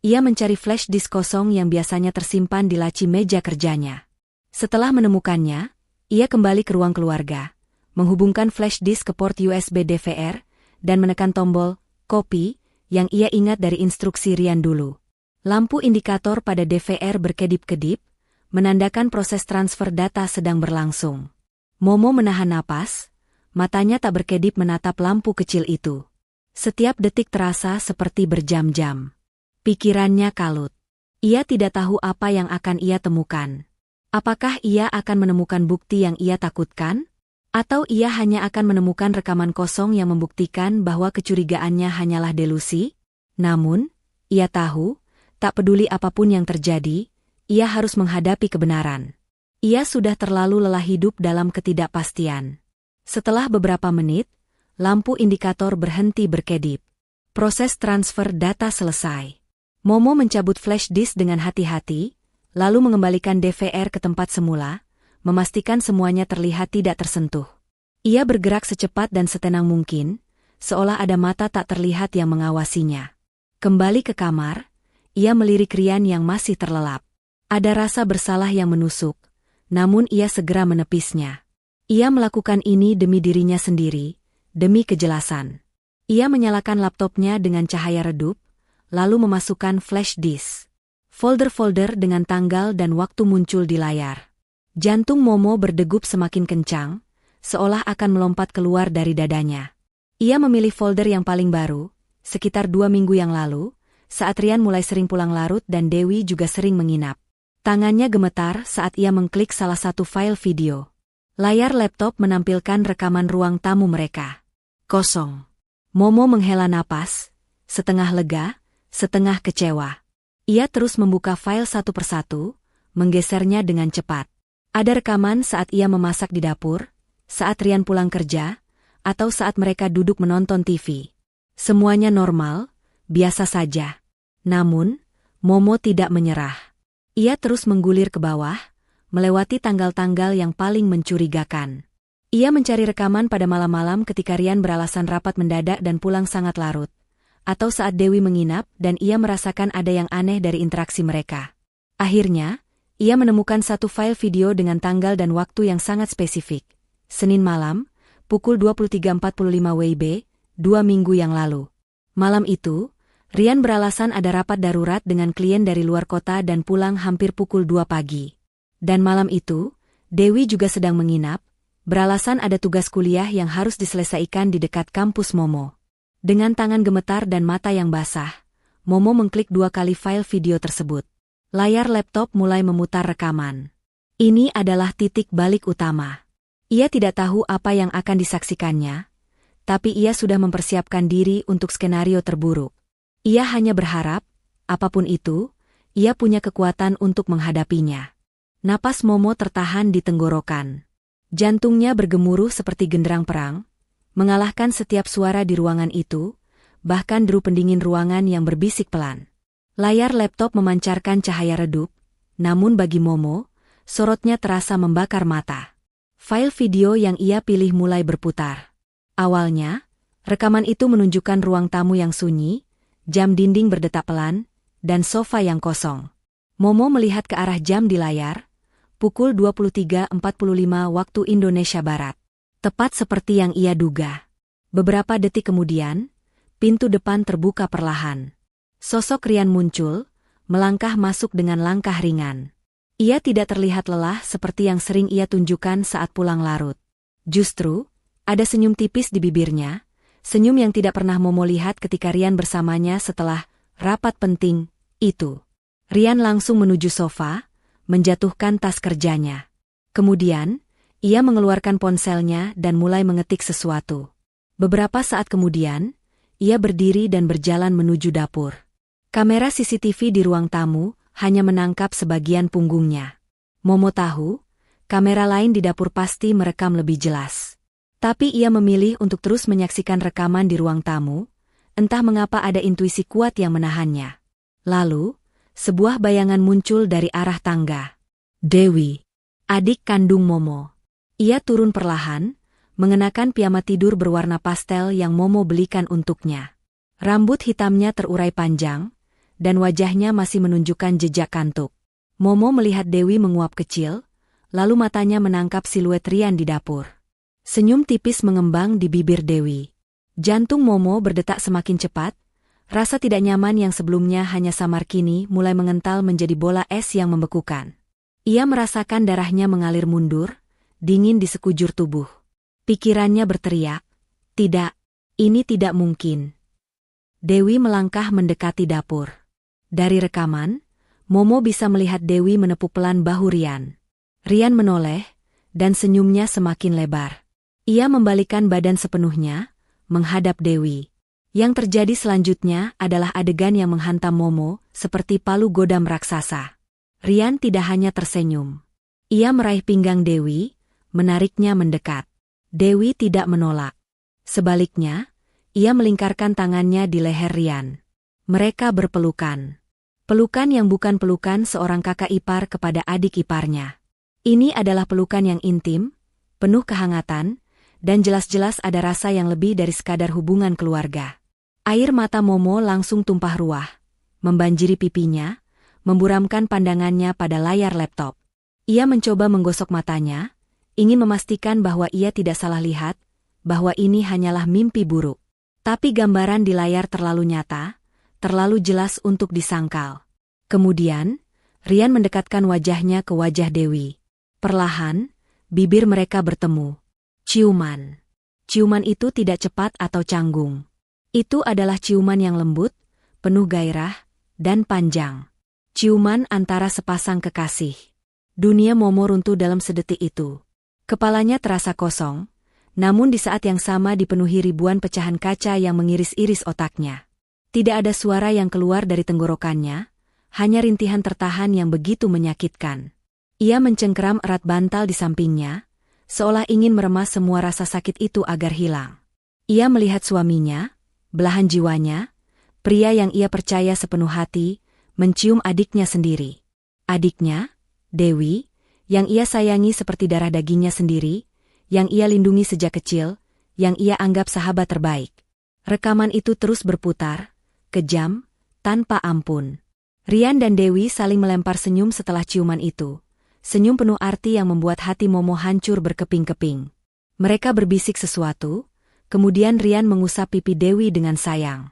ia mencari flash disk kosong yang biasanya tersimpan di laci meja kerjanya. Setelah menemukannya, ia kembali ke ruang keluarga, menghubungkan flash disk ke port USB DVR, dan menekan tombol copy yang ia ingat dari instruksi Rian dulu. Lampu indikator pada DVR berkedip-kedip, menandakan proses transfer data sedang berlangsung. Momo menahan napas, matanya tak berkedip menatap lampu kecil itu. Setiap detik terasa seperti berjam-jam. Pikirannya kalut. Ia tidak tahu apa yang akan ia temukan. Apakah ia akan menemukan bukti yang ia takutkan? Atau ia hanya akan menemukan rekaman kosong yang membuktikan bahwa kecurigaannya hanyalah delusi? Namun, ia tahu, tak peduli apapun yang terjadi, ia harus menghadapi kebenaran. Ia sudah terlalu lelah hidup dalam ketidakpastian. Setelah beberapa menit, lampu indikator berhenti berkedip. Proses transfer data selesai. Momo mencabut flash disk dengan hati-hati, lalu mengembalikan DVR ke tempat semula, memastikan semuanya terlihat tidak tersentuh. Ia bergerak secepat dan setenang mungkin, seolah ada mata tak terlihat yang mengawasinya. Kembali ke kamar, ia melirik Rian yang masih terlelap. Ada rasa bersalah yang menusuk, namun ia segera menepisnya. Ia melakukan ini demi dirinya sendiri, demi kejelasan. Ia menyalakan laptopnya dengan cahaya redup, lalu memasukkan flash disk. Folder-folder dengan tanggal dan waktu muncul di layar. Jantung Momo berdegup semakin kencang, seolah akan melompat keluar dari dadanya. Ia memilih folder yang paling baru, sekitar 2 minggu yang lalu, saat Rian mulai sering pulang larut dan Dewi juga sering menginap. Tangannya gemetar saat ia mengklik salah satu file video. Layar laptop menampilkan rekaman ruang tamu mereka. Kosong. Momo menghela napas, setengah lega, setengah kecewa. Ia terus membuka file satu persatu, menggesernya dengan cepat. Ada rekaman saat ia memasak di dapur, saat Rian pulang kerja, atau saat mereka duduk menonton TV. Semuanya normal, biasa saja. Namun, Momo tidak menyerah. Ia terus menggulir ke bawah, melewati tanggal-tanggal yang paling mencurigakan. Ia mencari rekaman pada malam-malam ketika Rian beralasan rapat mendadak dan pulang sangat larut. Atau saat Dewi menginap dan ia merasakan ada yang aneh dari interaksi mereka. Akhirnya, ia menemukan satu file video dengan tanggal dan waktu yang sangat spesifik. Senin malam, pukul 23.45 WIB, 2 minggu yang lalu. Malam itu, Rian beralasan ada rapat darurat dengan klien dari luar kota dan pulang hampir pukul 2 pagi. Dan malam itu, Dewi juga sedang menginap, beralasan ada tugas kuliah yang harus diselesaikan di dekat kampus Momo. Dengan tangan gemetar dan mata yang basah, Momo mengklik 2 kali file video tersebut. Layar laptop mulai memutar rekaman. Ini adalah titik balik utama. Ia tidak tahu apa yang akan disaksikannya, tapi ia sudah mempersiapkan diri untuk skenario terburuk. Ia hanya berharap, apapun itu, ia punya kekuatan untuk menghadapinya. Napas Momo tertahan di tenggorokan. Jantungnya bergemuruh seperti genderang perang, mengalahkan setiap suara di ruangan itu, bahkan deru pendingin ruangan yang berbisik pelan. Layar laptop memancarkan cahaya redup, namun bagi Momo, sorotnya terasa membakar mata. File video yang ia pilih mulai berputar. Awalnya, rekaman itu menunjukkan ruang tamu yang sunyi, jam dinding berdetak pelan, dan sofa yang kosong. Momo melihat ke arah jam di layar, pukul 23.45 waktu Indonesia Barat. Tepat seperti yang ia duga. Beberapa detik kemudian, pintu depan terbuka perlahan. Sosok Rian muncul, melangkah masuk dengan langkah ringan. Ia tidak terlihat lelah seperti yang sering ia tunjukkan saat pulang larut. Justru, ada senyum tipis di bibirnya, senyum yang tidak pernah Momo lihat ketika Rian bersamanya setelah rapat penting itu. Rian langsung menuju sofa, menjatuhkan tas kerjanya. Kemudian, ia mengeluarkan ponselnya dan mulai mengetik sesuatu. Beberapa saat kemudian, ia berdiri dan berjalan menuju dapur. Kamera CCTV di ruang tamu hanya menangkap sebagian punggungnya. Momo tahu, kamera lain di dapur pasti merekam lebih jelas. Tapi ia memilih untuk terus menyaksikan rekaman di ruang tamu, entah mengapa ada intuisi kuat yang menahannya. Lalu, sebuah bayangan muncul dari arah tangga. Dewi, adik kandung Momo. Ia turun perlahan, mengenakan piyama tidur berwarna pastel yang Momo belikan untuknya. Rambut hitamnya terurai panjang, dan wajahnya masih menunjukkan jejak kantuk. Momo melihat Dewi menguap kecil, lalu matanya menangkap siluet Rian di dapur. Senyum tipis mengembang di bibir Dewi. Jantung Momo berdetak semakin cepat, rasa tidak nyaman yang sebelumnya hanya samar kini mulai mengental menjadi bola es yang membekukan. Ia merasakan darahnya mengalir mundur, dingin di sekujur tubuh. Pikirannya berteriak, "Tidak, ini tidak mungkin." Dewi melangkah mendekati dapur. Dari rekaman, Momo bisa melihat Dewi menepuk pelan bahu Rian. Rian menoleh, dan senyumnya semakin lebar. Ia membalikkan badan sepenuhnya, menghadap Dewi. Yang terjadi selanjutnya adalah adegan yang menghantam Momo, seperti palu godam raksasa. Rian tidak hanya tersenyum. Ia meraih pinggang Dewi, menariknya mendekat. Dewi tidak menolak. Sebaliknya, ia melingkarkan tangannya di leher Rian. Mereka berpelukan. Pelukan yang bukan pelukan seorang kakak ipar kepada adik iparnya. Ini adalah pelukan yang intim, penuh kehangatan, dan jelas-jelas ada rasa yang lebih dari sekadar hubungan keluarga. Air mata Momo langsung tumpah ruah, membanjiri pipinya, memburamkan pandangannya pada layar laptop. Ia mencoba menggosok matanya, ingin memastikan bahwa ia tidak salah lihat, bahwa ini hanyalah mimpi buruk. Tapi gambaran di layar terlalu nyata, terlalu jelas untuk disangkal. Kemudian, Rian mendekatkan wajahnya ke wajah Dewi. Perlahan, bibir mereka bertemu. Ciuman. Ciuman itu tidak cepat atau canggung. Itu adalah ciuman yang lembut, penuh gairah, dan panjang. Ciuman antara sepasang kekasih. Dunia Momo runtuh dalam sedetik itu. Kepalanya terasa kosong, namun di saat yang sama dipenuhi ribuan pecahan kaca yang mengiris-iris otaknya. Tidak ada suara yang keluar dari tenggorokannya, hanya rintihan tertahan yang begitu menyakitkan. Ia mencengkeram erat bantal di sampingnya, seolah ingin meremas semua rasa sakit itu agar hilang. Ia melihat suaminya, belahan jiwanya, pria yang ia percaya sepenuh hati, mencium adiknya sendiri. Adiknya, Dewi, yang ia sayangi seperti darah dagingnya sendiri, yang ia lindungi sejak kecil, yang ia anggap sahabat terbaik. Rekaman itu terus berputar, kejam, tanpa ampun. Rian dan Dewi saling melempar senyum setelah ciuman itu. Senyum penuh arti yang membuat hati Momo hancur berkeping-keping. Mereka berbisik sesuatu, kemudian Rian mengusap pipi Dewi dengan sayang.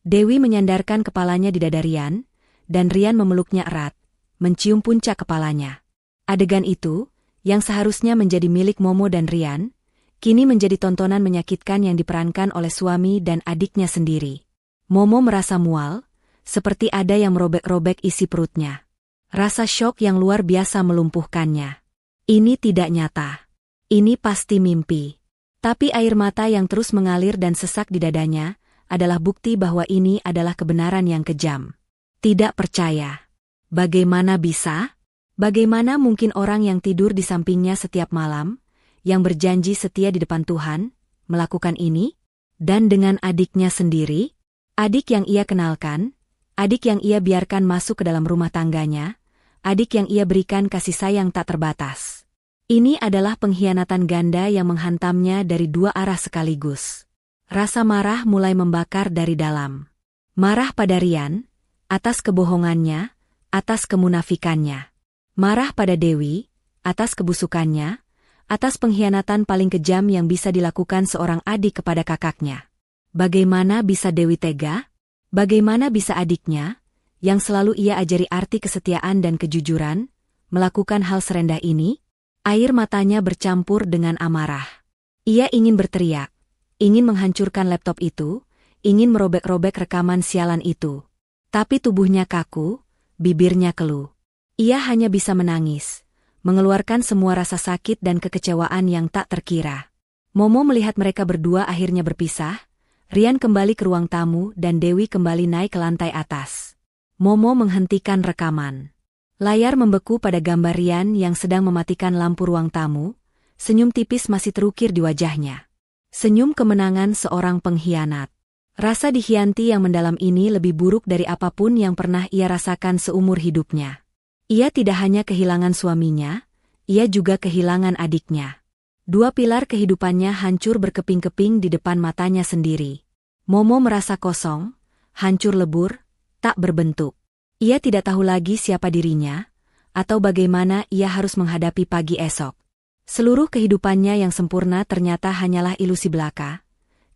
Dewi menyandarkan kepalanya di dada Rian, dan Rian memeluknya erat, mencium puncak kepalanya. Adegan itu, yang seharusnya menjadi milik Momo dan Rian, kini menjadi tontonan menyakitkan yang diperankan oleh suami dan adiknya sendiri. Momo merasa mual, seperti ada yang merobek-robek isi perutnya. Rasa syok yang luar biasa melumpuhkannya. Ini tidak nyata. Ini pasti mimpi. Tapi air mata yang terus mengalir dan sesak di dadanya adalah bukti bahwa ini adalah kebenaran yang kejam. Tidak percaya. Bagaimana bisa? Bagaimana mungkin orang yang tidur di sampingnya setiap malam, yang berjanji setia di depan Tuhan, melakukan ini? Dan dengan adiknya sendiri? Adik yang ia kenalkan, adik yang ia biarkan masuk ke dalam rumah tangganya, adik yang ia berikan kasih sayang tak terbatas. Ini adalah pengkhianatan ganda yang menghantamnya dari dua arah sekaligus. Rasa marah mulai membakar dari dalam. Marah pada Rian, atas kebohongannya, atas kemunafikannya. Marah pada Dewi, atas kebusukannya, atas pengkhianatan paling kejam yang bisa dilakukan seorang adik kepada kakaknya. Bagaimana bisa Dewi tega? Bagaimana bisa adiknya, yang selalu ia ajari arti kesetiaan dan kejujuran, melakukan hal serendah ini? Air matanya bercampur dengan amarah. Ia ingin berteriak, ingin menghancurkan laptop itu, ingin merobek-robek rekaman sialan itu. Tapi tubuhnya kaku, bibirnya keluh. Ia hanya bisa menangis, mengeluarkan semua rasa sakit dan kekecewaan yang tak terkira. Momo melihat mereka berdua akhirnya berpisah, Rian kembali ke ruang tamu dan Dewi kembali naik ke lantai atas. Momo menghentikan rekaman. Layar membeku pada gambar Rian yang sedang mematikan lampu ruang tamu, senyum tipis masih terukir di wajahnya. Senyum kemenangan seorang pengkhianat. Rasa dikhianati yang mendalam ini lebih buruk dari apapun yang pernah ia rasakan seumur hidupnya. Ia tidak hanya kehilangan suaminya, ia juga kehilangan adiknya. Dua pilar kehidupannya hancur berkeping-keping di depan matanya sendiri. Momo merasa kosong, hancur lebur, tak berbentuk. Ia tidak tahu lagi siapa dirinya, atau bagaimana ia harus menghadapi pagi esok. Seluruh kehidupannya yang sempurna ternyata hanyalah ilusi belaka,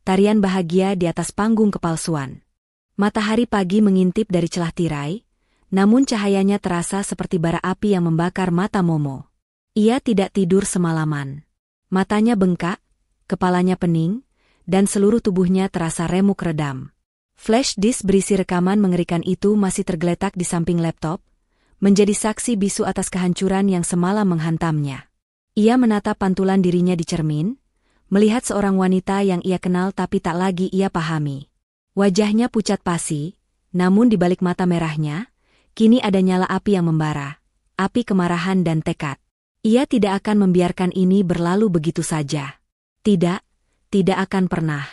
tarian bahagia di atas panggung kepalsuan. Matahari pagi mengintip dari celah tirai, namun cahayanya terasa seperti bara api yang membakar mata Momo. Ia tidak tidur semalaman. Matanya bengkak, kepalanya pening, dan seluruh tubuhnya terasa remuk redam. Flash disk berisi rekaman mengerikan itu masih tergeletak di samping laptop, menjadi saksi bisu atas kehancuran yang semalam menghantamnya. Ia menatap pantulan dirinya di cermin, melihat seorang wanita yang ia kenal tapi tak lagi ia pahami. Wajahnya pucat pasi, namun di balik mata merahnya, kini ada nyala api yang membara, api kemarahan dan tekad. Ia tidak akan membiarkan ini berlalu begitu saja. Tidak akan pernah.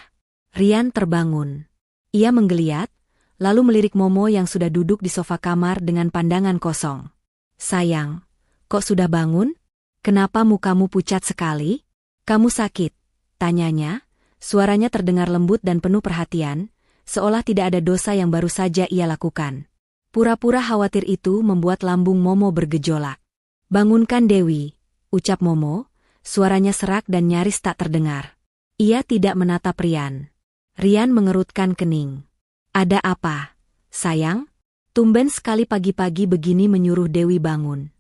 Rian terbangun. Ia menggeliat, lalu melirik Momo yang sudah duduk di sofa kamar dengan pandangan kosong. Sayang, kok sudah bangun? Kenapa mukamu pucat sekali? Kamu sakit? Tanyanya, suaranya terdengar lembut dan penuh perhatian, seolah tidak ada dosa yang baru saja ia lakukan. Pura-pura khawatir itu membuat lambung Momo bergejolak. Bangunkan Dewi, ucap Momo, suaranya serak dan nyaris tak terdengar. Ia tidak menatap Rian. Rian mengerutkan kening. Ada apa, sayang? Tumben sekali pagi-pagi begini menyuruh Dewi bangun.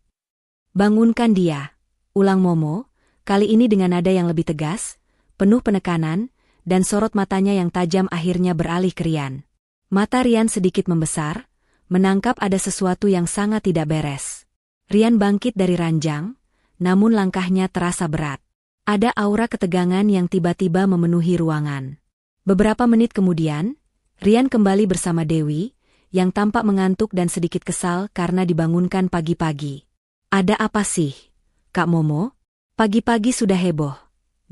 Bangunkan dia, ulang Momo, kali ini dengan nada yang lebih tegas, penuh penekanan, dan sorot matanya yang tajam akhirnya beralih ke Rian. Mata Rian sedikit membesar, menangkap ada sesuatu yang sangat tidak beres. Rian bangkit dari ranjang, namun langkahnya terasa berat. Ada aura ketegangan yang tiba-tiba memenuhi ruangan. Beberapa menit kemudian, Rian kembali bersama Dewi, yang tampak mengantuk dan sedikit kesal karena dibangunkan pagi-pagi. Ada apa sih, Kak Momo? Pagi-pagi sudah heboh,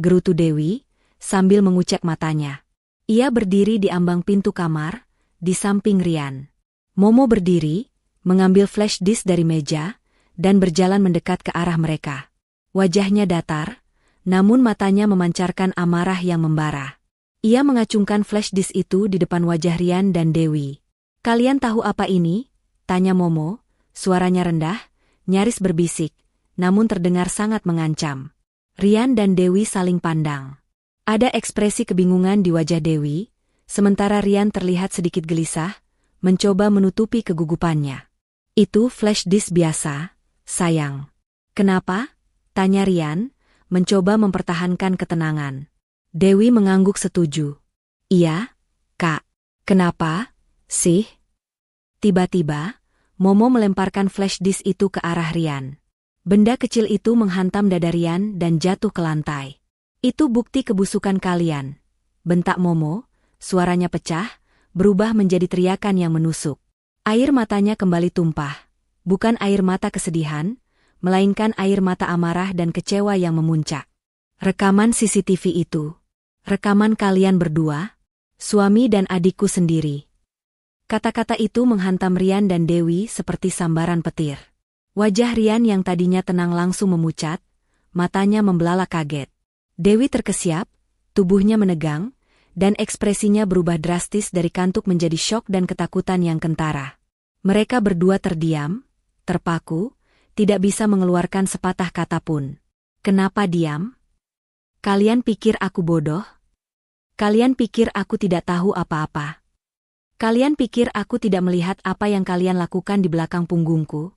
gerutu Dewi, sambil mengucek matanya. Ia berdiri di ambang pintu kamar, di samping Rian. Momo berdiri, mengambil flash disk dari meja, dan berjalan mendekat ke arah mereka. Wajahnya datar, namun matanya memancarkan amarah yang membara. Ia mengacungkan flash disk itu di depan wajah Rian dan Dewi. "Kalian tahu apa ini?" tanya Momo, suaranya rendah, nyaris berbisik, namun terdengar sangat mengancam. Rian dan Dewi saling pandang. Ada ekspresi kebingungan di wajah Dewi, sementara Rian terlihat sedikit gelisah, mencoba menutupi kegugupannya. "Itu flash disk biasa, sayang." "Kenapa?" tanya Rian, mencoba mempertahankan ketenangan. Dewi mengangguk setuju. "Iya, Kak." "Kenapa, sih?" Tiba-tiba, Momo melemparkan flash disk itu ke arah Rian. Benda kecil itu menghantam dada Rian dan jatuh ke lantai. "Itu bukti kebusukan kalian," bentak Momo, suaranya pecah, berubah menjadi teriakan yang menusuk. Air matanya kembali tumpah, bukan air mata kesedihan, melainkan air mata amarah dan kecewa yang memuncak. "Rekaman CCTV itu. Rekaman kalian berdua, suami dan adikku sendiri." Kata-kata itu menghantam Rian dan Dewi seperti sambaran petir. Wajah Rian yang tadinya tenang langsung memucat, matanya membelalak kaget. Dewi terkesiap, tubuhnya menegang, dan ekspresinya berubah drastis dari kantuk menjadi syok dan ketakutan yang kentara. Mereka berdua terdiam, terpaku, tidak bisa mengeluarkan sepatah kata pun. "Kenapa diam? Kalian pikir aku bodoh? Kalian pikir aku tidak tahu apa-apa? Kalian pikir aku tidak melihat apa yang kalian lakukan di belakang punggungku?"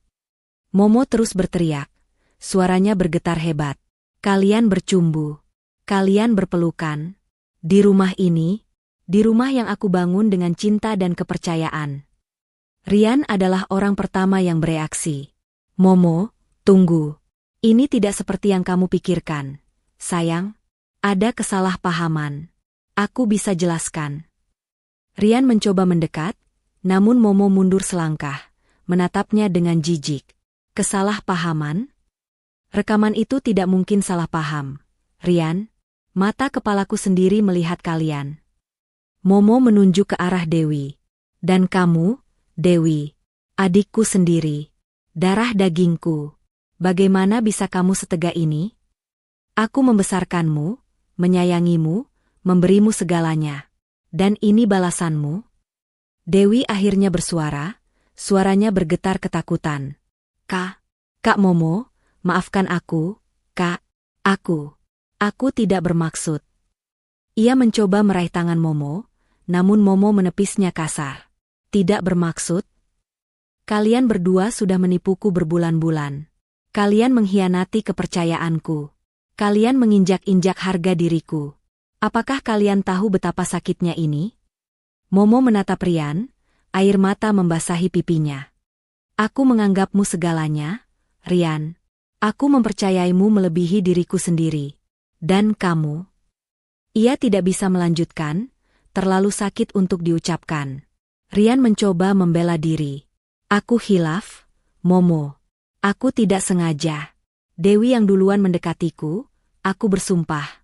Momo terus berteriak, suaranya bergetar hebat. "Kalian bercumbu. Kalian berpelukan. Di rumah ini, di rumah yang aku bangun dengan cinta dan kepercayaan." Rian adalah orang pertama yang bereaksi. "Momo, tunggu. Ini tidak seperti yang kamu pikirkan. Sayang, ada kesalahpahaman. Aku bisa jelaskan." Rian mencoba mendekat, namun Momo mundur selangkah, menatapnya dengan jijik. "Kesalahpahaman? Rekaman itu tidak mungkin salah paham. Rian, mata kepalaku sendiri melihat kalian." Momo menunjuk ke arah Dewi. "Dan kamu, Dewi, adikku sendiri, darah dagingku. Bagaimana bisa kamu setega ini? Aku membesarkanmu, menyayangimu, memberimu segalanya. Dan ini balasanmu?" Dewi akhirnya bersuara, suaranya bergetar ketakutan. Kak Momo, maafkan aku, Kak, aku tidak bermaksud." Ia mencoba meraih tangan Momo, namun Momo menepisnya kasar. "Tidak bermaksud? Kalian berdua sudah menipuku berbulan-bulan. Kalian mengkhianati kepercayaanku. Kalian menginjak-injak harga diriku. Apakah kalian tahu betapa sakitnya ini?" Momo menatap Rian, air mata membasahi pipinya. "Aku menganggapmu segalanya, Rian. Aku mempercayaimu melebihi diriku sendiri. Dan kamu?" Ia tidak bisa melanjutkan, terlalu sakit untuk diucapkan. Rian mencoba membela diri. "Aku khilaf, Momo. Aku tidak sengaja. Dewi yang duluan mendekatiku, aku bersumpah."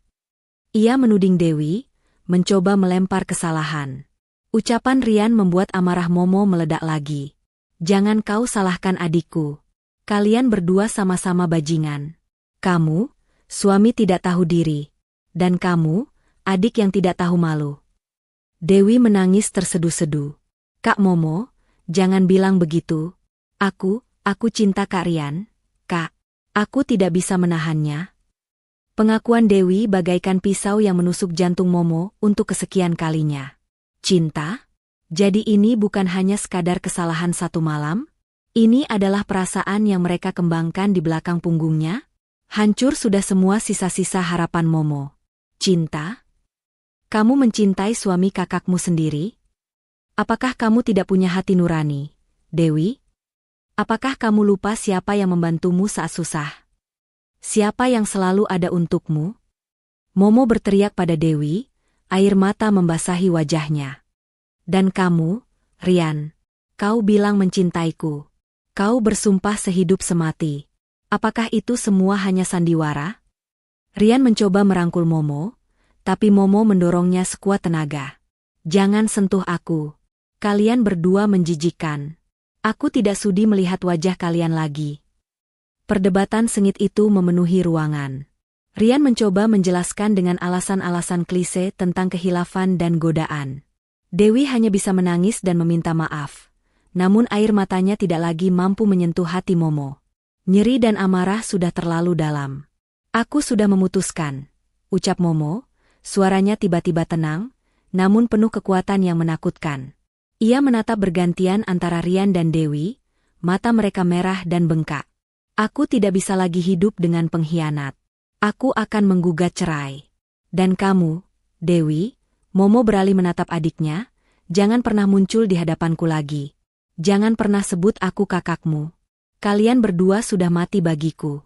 Ia menuding Dewi, mencoba melempar kesalahan. Ucapan Rian membuat amarah Momo meledak lagi. "Jangan kau salahkan adikku. Kalian berdua sama-sama bajingan. Kamu, suami tidak tahu diri. Dan kamu, adik yang tidak tahu malu." Dewi menangis tersedu-sedu. "Kak Momo, jangan bilang begitu. Aku cinta Kak Rian, Kak. Aku tidak bisa menahannya." Pengakuan Dewi bagaikan pisau yang menusuk jantung Momo untuk kesekian kalinya. "Cinta? Jadi ini bukan hanya sekadar kesalahan satu malam? Ini adalah perasaan yang mereka kembangkan di belakang punggungnya?" Hancur sudah semua sisa-sisa harapan Momo. "Cinta? Kamu mencintai suami kakakmu sendiri? Apakah kamu tidak punya hati nurani, Dewi? Apakah kamu lupa siapa yang membantumu saat susah? Siapa yang selalu ada untukmu?" Momo berteriak pada Dewi, air mata membasahi wajahnya. "Dan kamu, Rian, kau bilang mencintaiku. Kau bersumpah sehidup semati. Apakah itu semua hanya sandiwara?" Rian mencoba merangkul Momo, tapi Momo mendorongnya sekuat tenaga. Jangan sentuh aku. Kalian berdua menjijikkan. Aku tidak sudi melihat wajah kalian lagi. Perdebatan sengit itu memenuhi ruangan. Rian mencoba menjelaskan dengan alasan-alasan klise tentang khilafan dan godaan. Dewi hanya bisa menangis dan meminta maaf. Namun air matanya tidak lagi mampu menyentuh hati Momo. Nyeri dan amarah sudah terlalu dalam. Aku sudah memutuskan, ucap Momo, suaranya tiba-tiba tenang, namun penuh kekuatan yang menakutkan. Ia menatap bergantian antara Rian dan Dewi, mata mereka merah dan bengkak. Aku tidak bisa lagi hidup dengan pengkhianat. Aku akan menggugat cerai. Dan kamu, Dewi, Momo beralih menatap adiknya, jangan pernah muncul di hadapanku lagi. Jangan pernah sebut aku kakakmu. Kalian berdua sudah mati bagiku.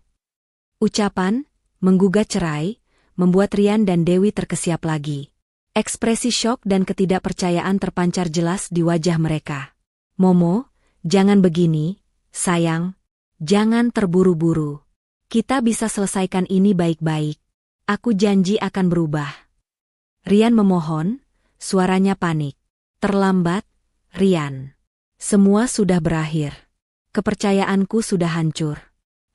Ucapan, menggugat cerai, membuat Rian dan Dewi terkesiap lagi. Ekspresi syok dan ketidakpercayaan terpancar jelas di wajah mereka. Momo, jangan begini, sayang. Jangan terburu-buru. Kita bisa selesaikan ini baik-baik. Aku janji akan berubah. Rian memohon, suaranya panik. Terlambat, Rian. Semua sudah berakhir. Kepercayaanku sudah hancur.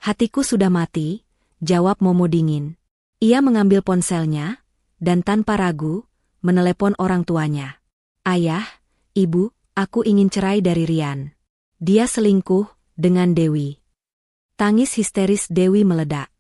Hatiku sudah mati, jawab Momo dingin. Ia mengambil ponselnya, dan tanpa ragu, menelepon orang tuanya. Ayah, ibu, aku ingin cerai dari Rian. Dia selingkuh dengan Dewi. Tangis histeris Dewi meledak.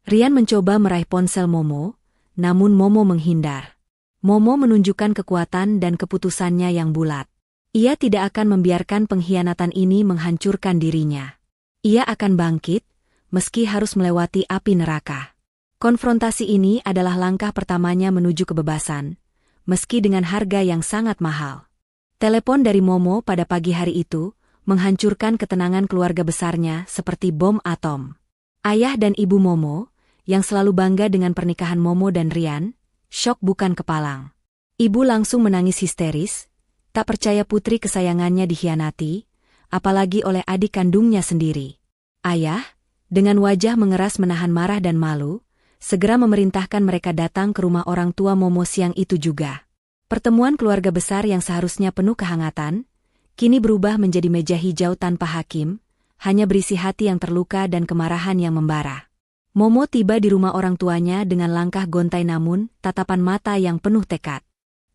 Rian mencoba meraih ponsel Momo, namun Momo menghindar. Momo menunjukkan kekuatan dan keputusannya yang bulat. Ia tidak akan membiarkan pengkhianatan ini menghancurkan dirinya. Ia akan bangkit, meski harus melewati api neraka. Konfrontasi ini adalah langkah pertamanya menuju kebebasan, meski dengan harga yang sangat mahal. Telepon dari Momo pada pagi hari itu menghancurkan ketenangan keluarga besarnya seperti bom atom. Ayah dan ibu Momo, yang selalu bangga dengan pernikahan Momo dan Rian, syok bukan kepalang. Ibu langsung menangis histeris, tak percaya putri kesayangannya dikhianati, apalagi oleh adik kandungnya sendiri. Ayah, dengan wajah mengeras menahan marah dan malu, segera memerintahkan mereka datang ke rumah orang tua Momo siang itu juga. Pertemuan keluarga besar yang seharusnya penuh kehangatan, kini berubah menjadi meja hijau tanpa hakim, hanya berisi hati yang terluka dan kemarahan yang membara. Momo tiba di rumah orang tuanya dengan langkah gontai namun tatapan mata yang penuh tekad.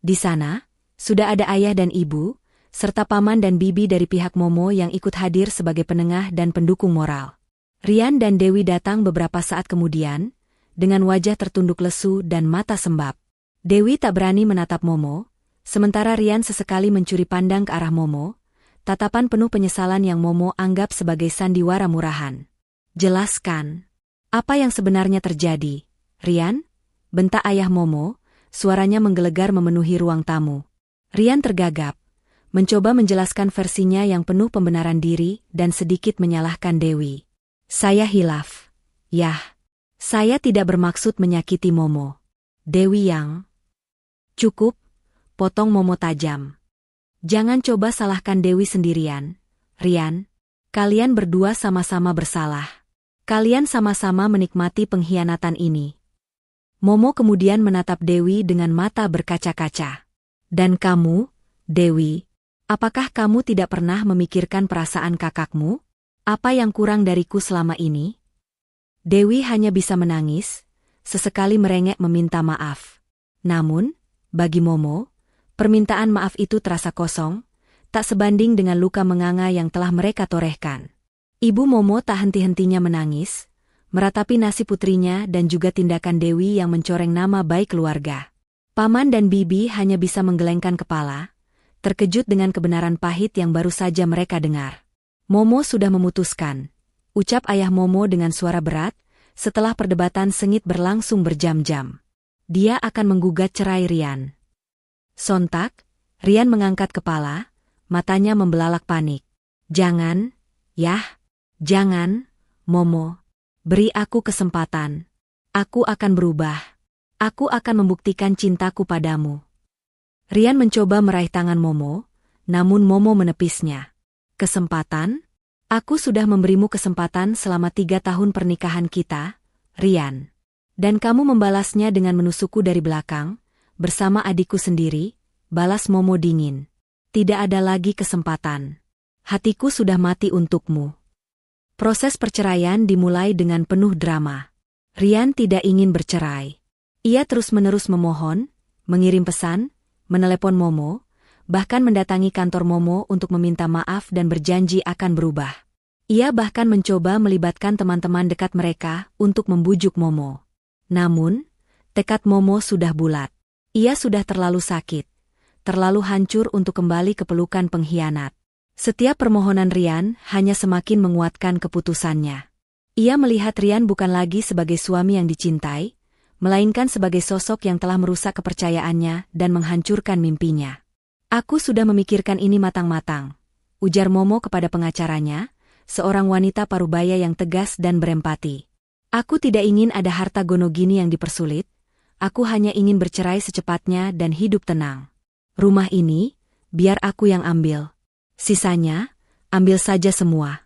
Di sana, sudah ada ayah dan ibu, serta paman dan bibi dari pihak Momo yang ikut hadir sebagai penengah dan pendukung moral. Rian dan Dewi datang beberapa saat kemudian, dengan wajah tertunduk lesu dan mata sembab. Dewi tak berani menatap Momo, sementara Rian sesekali mencuri pandang ke arah Momo, tatapan penuh penyesalan yang Momo anggap sebagai sandiwara murahan. Jelaskan, apa yang sebenarnya terjadi, Rian? Bentak ayah Momo, suaranya menggelegar memenuhi ruang tamu. Rian tergagap, mencoba menjelaskan versinya yang penuh pembenaran diri dan sedikit menyalahkan Dewi. Saya hilaf. Yah, saya tidak bermaksud menyakiti Momo. Dewi yang... Cukup, potong Momo tajam. Jangan coba salahkan Dewi sendirian, Rian. Kalian berdua sama-sama bersalah. Kalian sama-sama menikmati pengkhianatan ini. Momo kemudian menatap Dewi dengan mata berkaca-kaca. Dan kamu, Dewi, apakah kamu tidak pernah memikirkan perasaan kakakmu? Apa yang kurang dariku selama ini? Dewi hanya bisa menangis, sesekali merengek meminta maaf. Namun, bagi Momo, permintaan maaf itu terasa kosong, tak sebanding dengan luka menganga yang telah mereka torehkan. Ibu Momo tak henti-hentinya menangis, meratapi nasib putrinya dan juga tindakan Dewi yang mencoreng nama baik keluarga. Paman dan bibi hanya bisa menggelengkan kepala, terkejut dengan kebenaran pahit yang baru saja mereka dengar. Momo sudah memutuskan, ucap ayah Momo dengan suara berat, setelah perdebatan sengit berlangsung berjam-jam. Dia akan menggugat cerai Rian. Sontak, Rian mengangkat kepala, matanya membelalak panik. Jangan, yah, jangan, Momo. Beri aku kesempatan. Aku akan berubah. Aku akan membuktikan cintaku padamu. Rian mencoba meraih tangan Momo, namun Momo menepisnya. Kesempatan? Aku sudah memberimu kesempatan selama 3 tahun pernikahan kita, Rian. Dan kamu membalasnya dengan menusukku dari belakang, bersama adikku sendiri, balas Momo dingin. Tidak ada lagi kesempatan. Hatiku sudah mati untukmu. Proses perceraian dimulai dengan penuh drama. Rian tidak ingin bercerai. Ia terus-menerus memohon, mengirim pesan, menelepon Momo, bahkan mendatangi kantor Momo untuk meminta maaf dan berjanji akan berubah. Ia bahkan mencoba melibatkan teman-teman dekat mereka untuk membujuk Momo. Namun, tekad Momo sudah bulat. Ia sudah terlalu sakit, terlalu hancur untuk kembali ke pelukan pengkhianat. Setiap permohonan Rian hanya semakin menguatkan keputusannya. Ia melihat Rian bukan lagi sebagai suami yang dicintai, melainkan sebagai sosok yang telah merusak kepercayaannya dan menghancurkan mimpinya. Aku sudah memikirkan ini matang-matang, ujar Momo kepada pengacaranya, seorang wanita parubaya yang tegas dan berempati. Aku tidak ingin ada harta gono gini yang dipersulit, aku hanya ingin bercerai secepatnya dan hidup tenang. Rumah ini, biar aku yang ambil. Sisanya, ambil saja semua.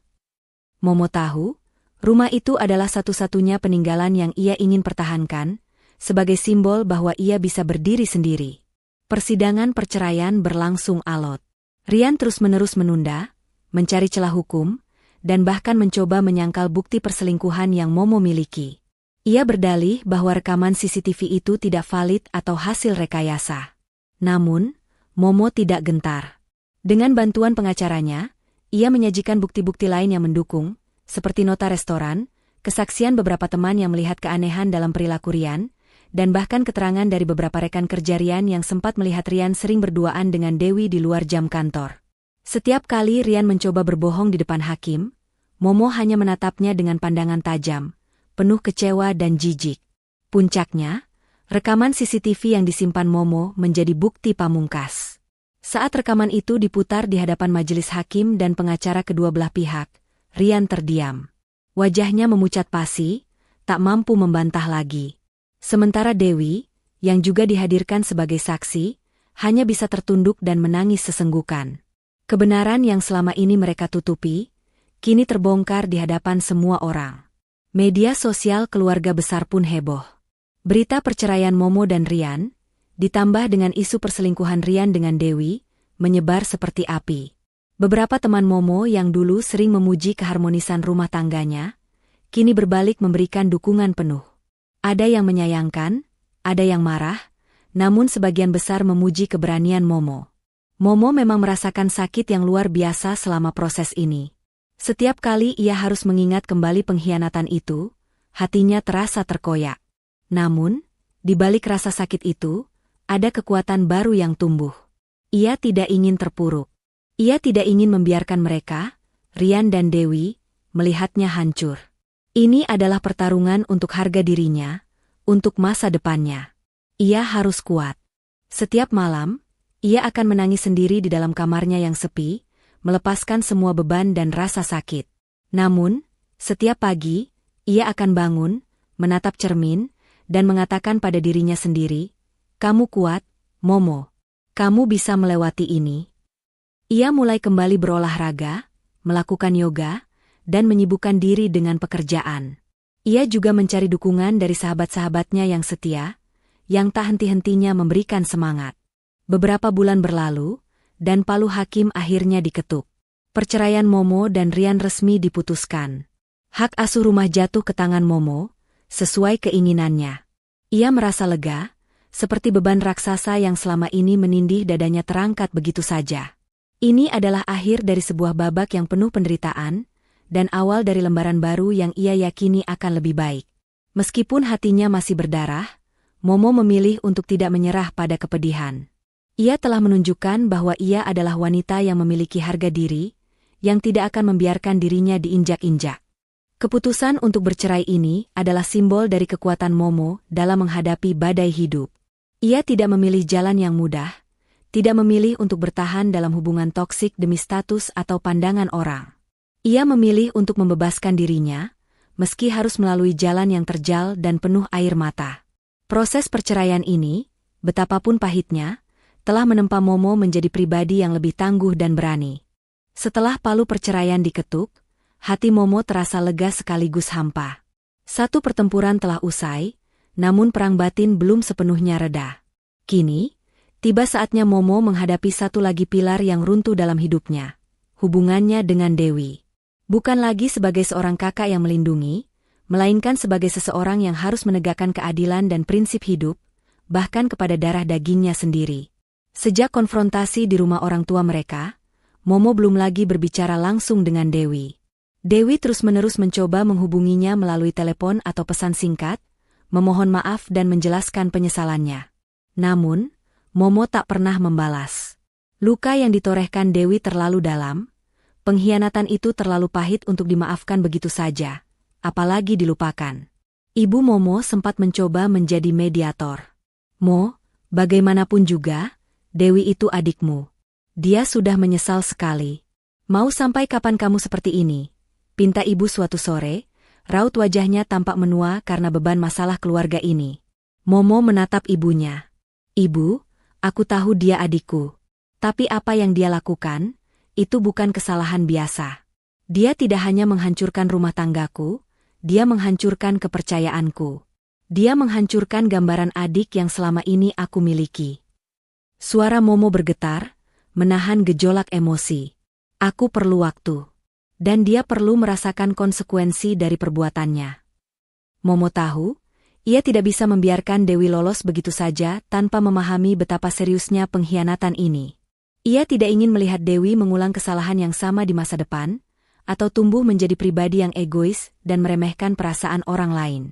Momo tahu, rumah itu adalah satu-satunya peninggalan yang ia ingin pertahankan, sebagai simbol bahwa ia bisa berdiri sendiri. Persidangan perceraian berlangsung alot. Rian terus-menerus menunda, mencari celah hukum, dan bahkan mencoba menyangkal bukti perselingkuhan yang Momo miliki. Ia berdalih bahwa rekaman CCTV itu tidak valid atau hasil rekayasa. Namun, Momo tidak gentar. Dengan bantuan pengacaranya, ia menyajikan bukti-bukti lain yang mendukung, seperti nota restoran, kesaksian beberapa teman yang melihat keanehan dalam perilaku Rian, dan bahkan keterangan dari beberapa rekan kerja Rian yang sempat melihat Rian sering berduaan dengan Dewi di luar jam kantor. Setiap kali Rian mencoba berbohong di depan hakim, Momo hanya menatapnya dengan pandangan tajam, penuh kecewa dan jijik. Puncaknya, rekaman CCTV yang disimpan Momo menjadi bukti pamungkas. Saat rekaman itu diputar di hadapan majelis hakim dan pengacara kedua belah pihak, Rian terdiam. Wajahnya memucat pasi, tak mampu membantah lagi. Sementara Dewi, yang juga dihadirkan sebagai saksi, hanya bisa tertunduk dan menangis sesenggukan. Kebenaran yang selama ini mereka tutupi, kini terbongkar di hadapan semua orang. Media sosial keluarga besar pun heboh. Berita perceraian Momo dan Rian, ditambah dengan isu perselingkuhan Rian dengan Dewi, menyebar seperti api. Beberapa teman Momo yang dulu sering memuji keharmonisan rumah tangganya, kini berbalik memberikan dukungan penuh. Ada yang menyayangkan, ada yang marah, namun sebagian besar memuji keberanian Momo. Momo memang merasakan sakit yang luar biasa selama proses ini. Setiap kali ia harus mengingat kembali pengkhianatan itu, hatinya terasa terkoyak. Namun, di balik rasa sakit itu, ada kekuatan baru yang tumbuh. Ia tidak ingin terpuruk. Ia tidak ingin membiarkan mereka, Rian dan Dewi, melihatnya hancur. Ini adalah pertarungan untuk harga dirinya, untuk masa depannya. Ia harus kuat. Setiap malam, ia akan menangis sendiri di dalam kamarnya yang sepi, melepaskan semua beban dan rasa sakit. Namun, setiap pagi, ia akan bangun, menatap cermin, dan mengatakan pada dirinya sendiri, "Kamu kuat, Momo. Kamu bisa melewati ini." Ia mulai kembali berolahraga, melakukan yoga, dan menyibukkan diri dengan pekerjaan. Ia juga mencari dukungan dari sahabat-sahabatnya yang setia, yang tak henti-hentinya memberikan semangat. Beberapa bulan berlalu, dan palu hakim akhirnya diketuk. Perceraian Momo dan Rian resmi diputuskan. Hak asuh rumah jatuh ke tangan Momo, sesuai keinginannya. Ia merasa lega, seperti beban raksasa yang selama ini menindih dadanya terangkat begitu saja. Ini adalah akhir dari sebuah babak yang penuh penderitaan, dan awal dari lembaran baru yang ia yakini akan lebih baik. Meskipun hatinya masih berdarah, Momo memilih untuk tidak menyerah pada kepedihan. Ia telah menunjukkan bahwa ia adalah wanita yang memiliki harga diri, yang tidak akan membiarkan dirinya diinjak-injak. Keputusan untuk bercerai ini adalah simbol dari kekuatan Momo dalam menghadapi badai hidup. Ia tidak memilih jalan yang mudah, tidak memilih untuk bertahan dalam hubungan toksik demi status atau pandangan orang. Ia memilih untuk membebaskan dirinya, meski harus melalui jalan yang terjal dan penuh air mata. Proses perceraian ini, betapapun pahitnya, telah menempa Momo menjadi pribadi yang lebih tangguh dan berani. Setelah palu perceraian diketuk, hati Momo terasa lega sekaligus hampa. Satu pertempuran telah usai, namun perang batin belum sepenuhnya reda. Kini, tiba saatnya Momo menghadapi satu lagi pilar yang runtuh dalam hidupnya, hubungannya dengan Dewi. Bukan lagi sebagai seorang kakak yang melindungi, melainkan sebagai seseorang yang harus menegakkan keadilan dan prinsip hidup, bahkan kepada darah dagingnya sendiri. Sejak konfrontasi di rumah orang tua mereka, Momo belum lagi berbicara langsung dengan Dewi. Dewi terus-menerus mencoba menghubunginya melalui telepon atau pesan singkat, memohon maaf dan menjelaskan penyesalannya. Namun, Momo tak pernah membalas. Luka yang ditorehkan Dewi terlalu dalam, pengkhianatan itu terlalu pahit untuk dimaafkan begitu saja, apalagi dilupakan. Ibu Momo sempat mencoba menjadi mediator. Mo, bagaimanapun juga, Dewi itu adikmu. Dia sudah menyesal sekali. Mau sampai kapan kamu seperti ini? Pinta ibu suatu sore, raut wajahnya tampak menua karena beban masalah keluarga ini. Momo menatap ibunya. Ibu, aku tahu dia adikku. Tapi apa yang dia lakukan, itu bukan kesalahan biasa. Dia tidak hanya menghancurkan rumah tanggaku, dia menghancurkan kepercayaanku. Dia menghancurkan gambaran adik yang selama ini aku miliki. Suara Momo bergetar, menahan gejolak emosi. Aku perlu waktu. Dan dia perlu merasakan konsekuensi dari perbuatannya. Momo tahu, ia tidak bisa membiarkan Dewi lolos begitu saja tanpa memahami betapa seriusnya pengkhianatan ini. Ia tidak ingin melihat Dewi mengulang kesalahan yang sama di masa depan, atau tumbuh menjadi pribadi yang egois dan meremehkan perasaan orang lain.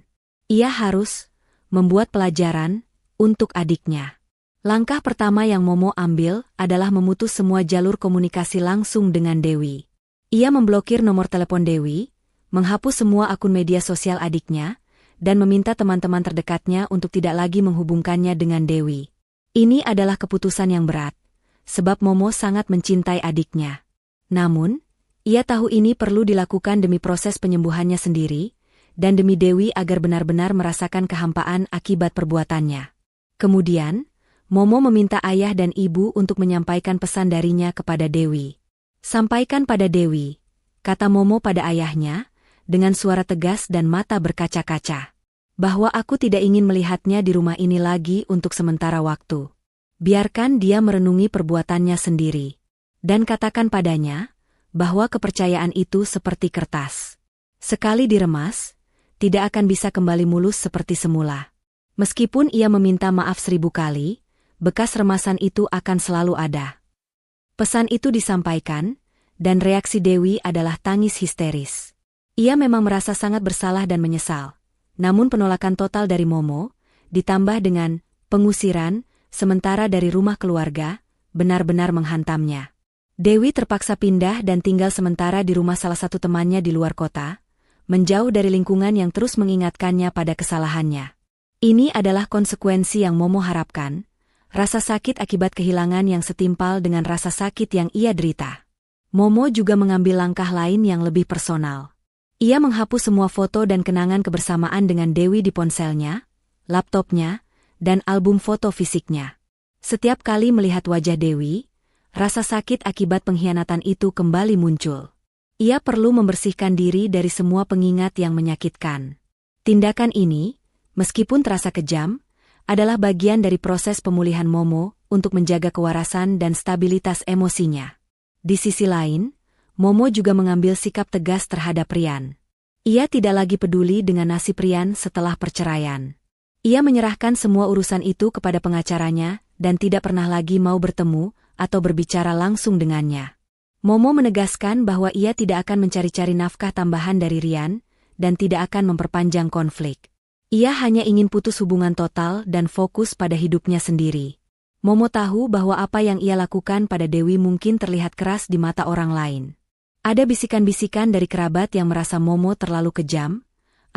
Ia harus membuat pelajaran untuk adiknya. Langkah pertama yang Momo ambil adalah memutus semua jalur komunikasi langsung dengan Dewi. Ia memblokir nomor telepon Dewi, menghapus semua akun media sosial adiknya, dan meminta teman-teman terdekatnya untuk tidak lagi menghubungkannya dengan Dewi. Ini adalah keputusan yang berat, sebab Momo sangat mencintai adiknya. Namun, ia tahu ini perlu dilakukan demi proses penyembuhannya sendiri, dan demi Dewi agar benar-benar merasakan kehampaan akibat perbuatannya. Kemudian, Momo meminta ayah dan ibu untuk menyampaikan pesan darinya kepada Dewi. Sampaikan pada Dewi, kata Momo pada ayahnya, dengan suara tegas dan mata berkaca-kaca, bahwa aku tidak ingin melihatnya di rumah ini lagi untuk sementara waktu. Biarkan dia merenungi perbuatannya sendiri. Dan katakan padanya, bahwa kepercayaan itu seperti kertas. Sekali diremas, tidak akan bisa kembali mulus seperti semula. Meskipun ia meminta maaf 1000 kali, bekas remasan itu akan selalu ada. Pesan itu disampaikan, dan reaksi Dewi adalah tangis histeris. Ia memang merasa sangat bersalah dan menyesal. Namun penolakan total dari Momo, ditambah dengan pengusiran, sementara dari rumah keluarga, benar-benar menghantamnya. Dewi terpaksa pindah dan tinggal sementara di rumah salah satu temannya di luar kota, menjauh dari lingkungan yang terus mengingatkannya pada kesalahannya. Ini adalah konsekuensi yang Momo harapkan, rasa sakit akibat kehilangan yang setimpal dengan rasa sakit yang ia derita. Momo juga mengambil langkah lain yang lebih personal. Ia menghapus semua foto dan kenangan kebersamaan dengan Dewi di ponselnya, laptopnya, dan album foto fisiknya. Setiap kali melihat wajah Dewi, rasa sakit akibat pengkhianatan itu kembali muncul. Ia perlu membersihkan diri dari semua pengingat yang menyakitkan. Tindakan ini, meskipun terasa kejam, adalah bagian dari proses pemulihan Momo untuk menjaga kewarasan dan stabilitas emosinya. Di sisi lain, Momo juga mengambil sikap tegas terhadap Rian. Ia tidak lagi peduli dengan nasib Rian setelah perceraian. Ia menyerahkan semua urusan itu kepada pengacaranya dan tidak pernah lagi mau bertemu atau berbicara langsung dengannya. Momo menegaskan bahwa ia tidak akan mencari-cari nafkah tambahan dari Rian dan tidak akan memperpanjang konflik. Ia hanya ingin putus hubungan total dan fokus pada hidupnya sendiri. Momo tahu bahwa apa yang ia lakukan pada Dewi mungkin terlihat keras di mata orang lain. Ada bisikan-bisikan dari kerabat yang merasa Momo terlalu kejam,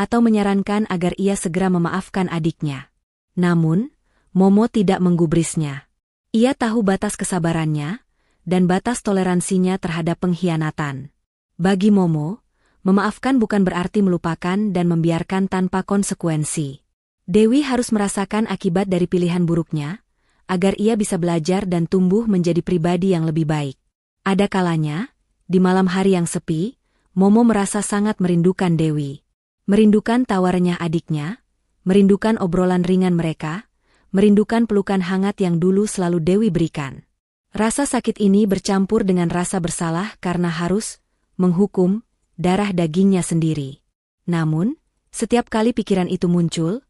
atau menyarankan agar ia segera memaafkan adiknya. Namun, Momo tidak menggubrisnya. Ia tahu batas kesabarannya, dan batas toleransinya terhadap pengkhianatan. Bagi Momo, memaafkan bukan berarti melupakan dan membiarkan tanpa konsekuensi. Dewi harus merasakan akibat dari pilihan buruknya, agar ia bisa belajar dan tumbuh menjadi pribadi yang lebih baik. Ada kalanya, di malam hari yang sepi, Momo merasa sangat merindukan Dewi. Merindukan tawarnya adiknya, merindukan obrolan ringan mereka, merindukan pelukan hangat yang dulu selalu Dewi berikan. Rasa sakit ini bercampur dengan rasa bersalah karena harus menghukum darah dagingnya sendiri. Namun, setiap kali pikiran itu muncul,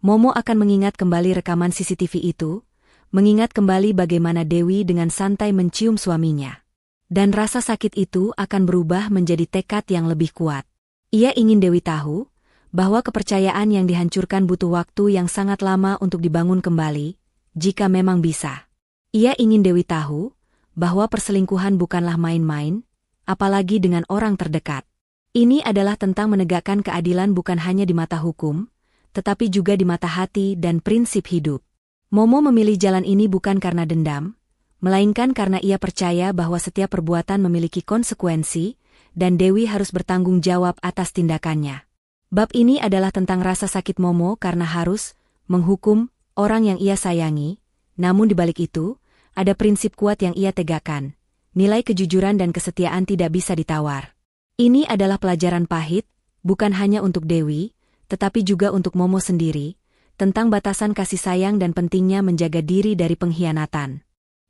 Momo akan mengingat kembali rekaman CCTV itu, mengingat kembali bagaimana Dewi dengan santai mencium suaminya. Dan rasa sakit itu akan berubah menjadi tekad yang lebih kuat. Ia ingin Dewi tahu bahwa kepercayaan yang dihancurkan butuh waktu yang sangat lama untuk dibangun kembali, jika memang bisa. Ia ingin Dewi tahu bahwa perselingkuhan bukanlah main-main, apalagi dengan orang terdekat. Ini adalah tentang menegakkan keadilan bukan hanya di mata hukum, tetapi juga di mata hati dan prinsip hidup. Momo memilih jalan ini bukan karena dendam, melainkan karena ia percaya bahwa setiap perbuatan memiliki konsekuensi, dan Dewi harus bertanggung jawab atas tindakannya. Bab ini adalah tentang rasa sakit Momo karena harus menghukum orang yang ia sayangi, namun di balik itu, ada prinsip kuat yang ia tegakkan. Nilai kejujuran dan kesetiaan tidak bisa ditawar. Ini adalah pelajaran pahit, bukan hanya untuk Dewi, tetapi juga untuk Momo sendiri, tentang batasan kasih sayang dan pentingnya menjaga diri dari pengkhianatan.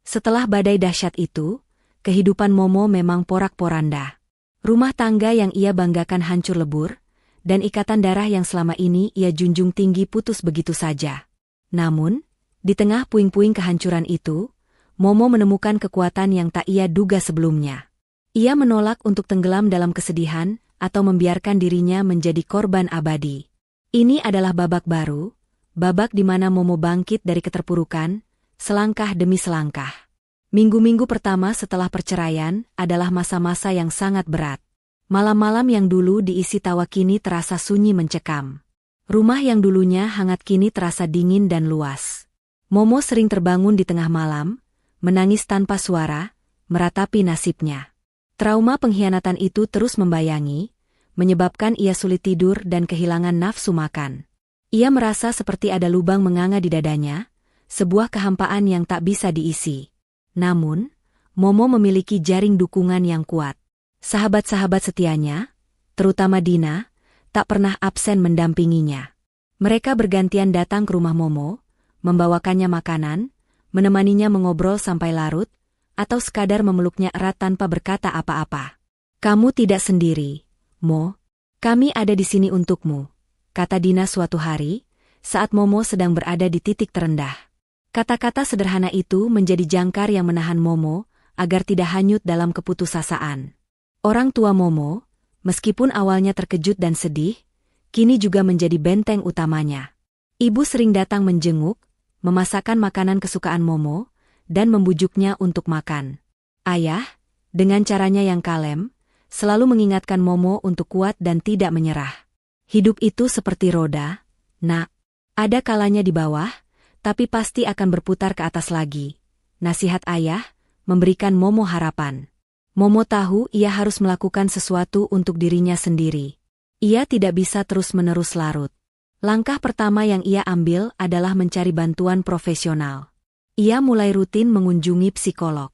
Setelah badai dahsyat itu, kehidupan Momo memang porak-poranda. Rumah tangga yang ia banggakan hancur lebur, dan ikatan darah yang selama ini ia junjung tinggi putus begitu saja. Namun, di tengah puing-puing kehancuran itu, Momo menemukan kekuatan yang tak ia duga sebelumnya. Ia menolak untuk tenggelam dalam kesedihan atau membiarkan dirinya menjadi korban abadi. Ini adalah babak baru, babak di mana Momo bangkit dari keterpurukan, selangkah demi selangkah. Minggu-minggu pertama setelah perceraian adalah masa-masa yang sangat berat. Malam-malam yang dulu diisi tawa kini terasa sunyi mencekam. Rumah yang dulunya hangat kini terasa dingin dan luas. Momo sering terbangun di tengah malam, menangis tanpa suara, meratapi nasibnya. Trauma pengkhianatan itu terus membayangi, menyebabkan ia sulit tidur dan kehilangan nafsu makan. Ia merasa seperti ada lubang menganga di dadanya, sebuah kehampaan yang tak bisa diisi. Namun, Momo memiliki jaring dukungan yang kuat. Sahabat-sahabat setianya, terutama Dina, tak pernah absen mendampinginya. Mereka bergantian datang ke rumah Momo, membawakannya makanan, menemaninya mengobrol sampai larut, atau sekadar memeluknya erat tanpa berkata apa-apa. "Kamu tidak sendiri, Mo. Kami ada di sini untukmu," kata Dina suatu hari, saat Momo sedang berada di titik terendah. Kata-kata sederhana itu menjadi jangkar yang menahan Momo, agar tidak hanyut dalam keputusasaan. Orang tua Momo, meskipun awalnya terkejut dan sedih, kini juga menjadi benteng utamanya. Ibu sering datang menjenguk, memasakkan makanan kesukaan Momo, dan membujuknya untuk makan. Ayah, dengan caranya yang kalem, selalu mengingatkan Momo untuk kuat dan tidak menyerah. Hidup itu seperti roda, nak. Ada kalanya di bawah, tapi pasti akan berputar ke atas lagi. Nasihat ayah memberikan Momo harapan. Momo tahu ia harus melakukan sesuatu untuk dirinya sendiri. Ia tidak bisa terus-menerus larut. Langkah pertama yang ia ambil adalah mencari bantuan profesional. Ia mulai rutin mengunjungi psikolog.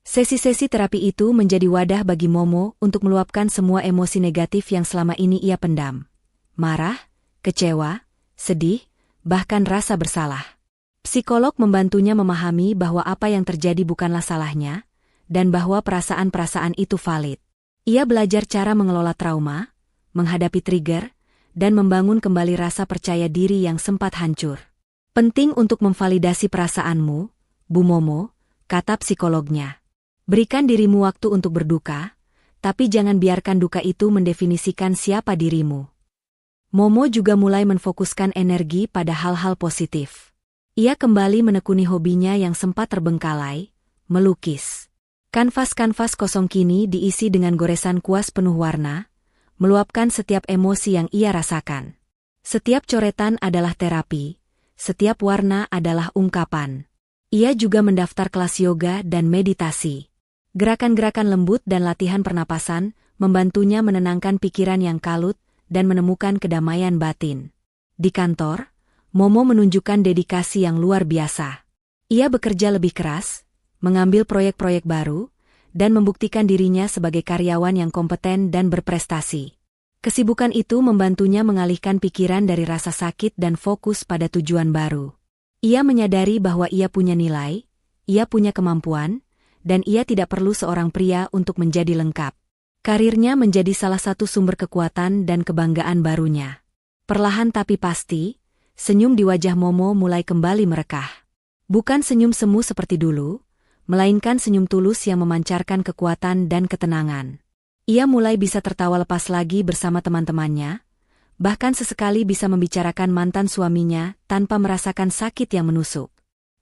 Sesi-sesi terapi itu menjadi wadah bagi Momo untuk meluapkan semua emosi negatif yang selama ini ia pendam. Marah, kecewa, sedih, bahkan rasa bersalah. Psikolog membantunya memahami bahwa apa yang terjadi bukanlah salahnya, dan bahwa perasaan-perasaan itu valid. Ia belajar cara mengelola trauma, menghadapi trigger, dan membangun kembali rasa percaya diri yang sempat hancur. "Penting untuk memvalidasi perasaanmu, Bu Momo," kata psikolognya. "Berikan dirimu waktu untuk berduka, tapi jangan biarkan duka itu mendefinisikan siapa dirimu." Momo juga mulai menfokuskan energi pada hal-hal positif. Ia kembali menekuni hobinya yang sempat terbengkalai, melukis. Kanvas-kanvas kosong kini diisi dengan goresan kuas penuh warna, meluapkan setiap emosi yang ia rasakan. Setiap coretan adalah terapi, setiap warna adalah ungkapan. Ia juga mendaftar kelas yoga dan meditasi. Gerakan-gerakan lembut dan latihan pernapasan membantunya menenangkan pikiran yang kalut dan menemukan kedamaian batin. Di kantor, Momo menunjukkan dedikasi yang luar biasa. Ia bekerja lebih keras, mengambil proyek-proyek baru, dan membuktikan dirinya sebagai karyawan yang kompeten dan berprestasi. Kesibukan itu membantunya mengalihkan pikiran dari rasa sakit dan fokus pada tujuan baru. Ia menyadari bahwa ia punya nilai, ia punya kemampuan, dan ia tidak perlu seorang pria untuk menjadi lengkap. Karirnya menjadi salah satu sumber kekuatan dan kebanggaan barunya. Perlahan tapi pasti, senyum di wajah Momo mulai kembali merekah. Bukan senyum semu seperti dulu, melainkan senyum tulus yang memancarkan kekuatan dan ketenangan. Ia mulai bisa tertawa lepas lagi bersama teman-temannya, bahkan sesekali bisa membicarakan mantan suaminya tanpa merasakan sakit yang menusuk.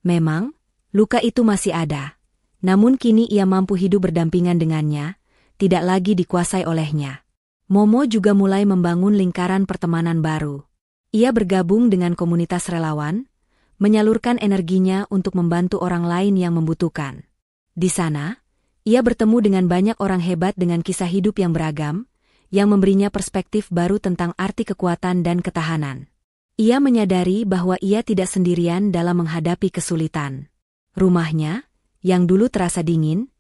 Memang, luka itu masih ada. Namun kini ia mampu hidup berdampingan dengannya, tidak lagi dikuasai olehnya. Momo juga mulai membangun lingkaran pertemanan baru. Ia bergabung dengan komunitas relawan, menyalurkan energinya untuk membantu orang lain yang membutuhkan. Di sana, ia bertemu dengan banyak orang hebat dengan kisah hidup yang beragam, yang memberinya perspektif baru tentang arti kekuatan dan ketahanan. Ia menyadari bahwa ia tidak sendirian dalam menghadapi kesulitan. Rumahnya, yang dulu terasa dingin,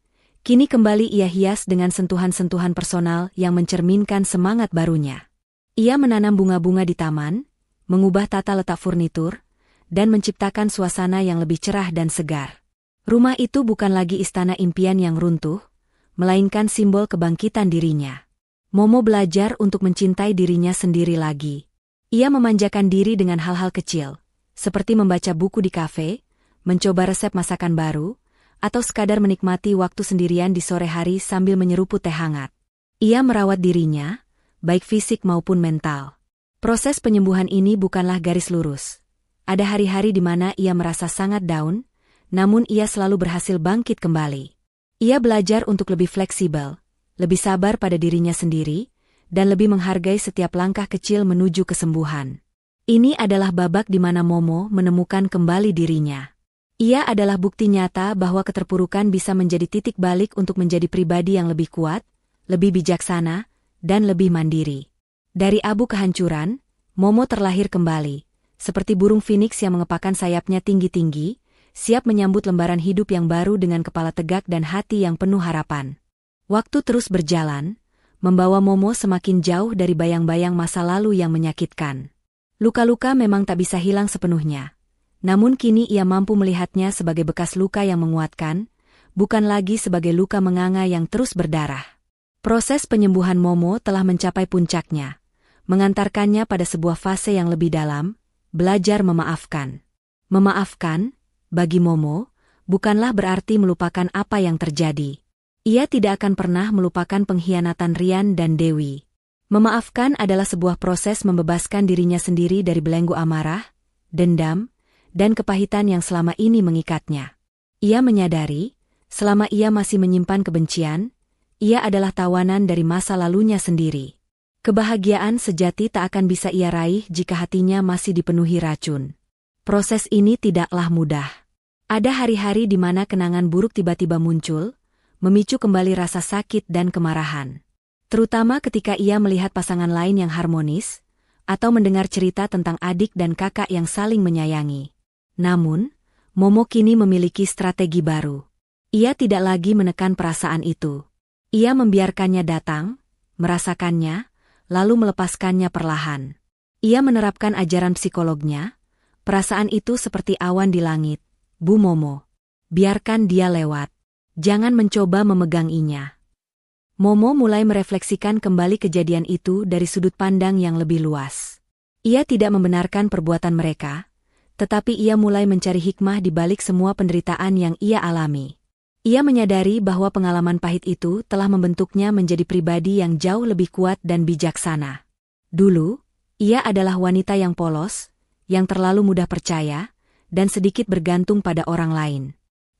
kini kembali ia hias dengan sentuhan-sentuhan personal yang mencerminkan semangat barunya. Ia menanam bunga-bunga di taman, mengubah tata letak furnitur, dan menciptakan suasana yang lebih cerah dan segar. Rumah itu bukan lagi istana impian yang runtuh, melainkan simbol kebangkitan dirinya. Momo belajar untuk mencintai dirinya sendiri lagi. Ia memanjakan diri dengan hal-hal kecil, seperti membaca buku di kafe, mencoba resep masakan baru, atau sekadar menikmati waktu sendirian di sore hari sambil menyeruput teh hangat. Ia merawat dirinya, baik fisik maupun mental. Proses penyembuhan ini bukanlah garis lurus. Ada hari-hari di mana ia merasa sangat down, namun ia selalu berhasil bangkit kembali. Ia belajar untuk lebih fleksibel, lebih sabar pada dirinya sendiri, dan lebih menghargai setiap langkah kecil menuju kesembuhan. Ini adalah babak di mana Momo menemukan kembali dirinya. Ia adalah bukti nyata bahwa keterpurukan bisa menjadi titik balik untuk menjadi pribadi yang lebih kuat, lebih bijaksana, dan lebih mandiri. Dari abu kehancuran, Momo terlahir kembali, seperti burung phoenix yang mengepakkan sayapnya tinggi-tinggi, siap menyambut lembaran hidup yang baru dengan kepala tegak dan hati yang penuh harapan. Waktu terus berjalan, membawa Momo semakin jauh dari bayang-bayang masa lalu yang menyakitkan. Luka-luka memang tak bisa hilang sepenuhnya. Namun kini ia mampu melihatnya sebagai bekas luka yang menguatkan, bukan lagi sebagai luka menganga yang terus berdarah. Proses penyembuhan Momo telah mencapai puncaknya, mengantarkannya pada sebuah fase yang lebih dalam, belajar memaafkan. Memaafkan, bagi Momo, bukanlah berarti melupakan apa yang terjadi. Ia tidak akan pernah melupakan pengkhianatan Rian dan Dewi. Memaafkan adalah sebuah proses membebaskan dirinya sendiri dari belenggu amarah, dendam, dan kepahitan yang selama ini mengikatnya. Ia menyadari, selama ia masih menyimpan kebencian, ia adalah tawanan dari masa lalunya sendiri. Kebahagiaan sejati tak akan bisa ia raih jika hatinya masih dipenuhi racun. Proses ini tidaklah mudah. Ada hari-hari di mana kenangan buruk tiba-tiba muncul, memicu kembali rasa sakit dan kemarahan. Terutama ketika ia melihat pasangan lain yang harmonis, atau mendengar cerita tentang adik dan kakak yang saling menyayangi. Namun, Momo kini memiliki strategi baru. Ia tidak lagi menekan perasaan itu. Ia membiarkannya datang, merasakannya, lalu melepaskannya perlahan. Ia menerapkan ajaran psikolognya, perasaan itu seperti awan di langit, Bu Momo. Biarkan dia lewat. Jangan mencoba memeganginya. Momo mulai merefleksikan kembali kejadian itu dari sudut pandang yang lebih luas. Ia tidak membenarkan perbuatan mereka, tetapi ia mulai mencari hikmah di balik semua penderitaan yang ia alami. Ia menyadari bahwa pengalaman pahit itu telah membentuknya menjadi pribadi yang jauh lebih kuat dan bijaksana. Dulu, ia adalah wanita yang polos, yang terlalu mudah percaya, dan sedikit bergantung pada orang lain.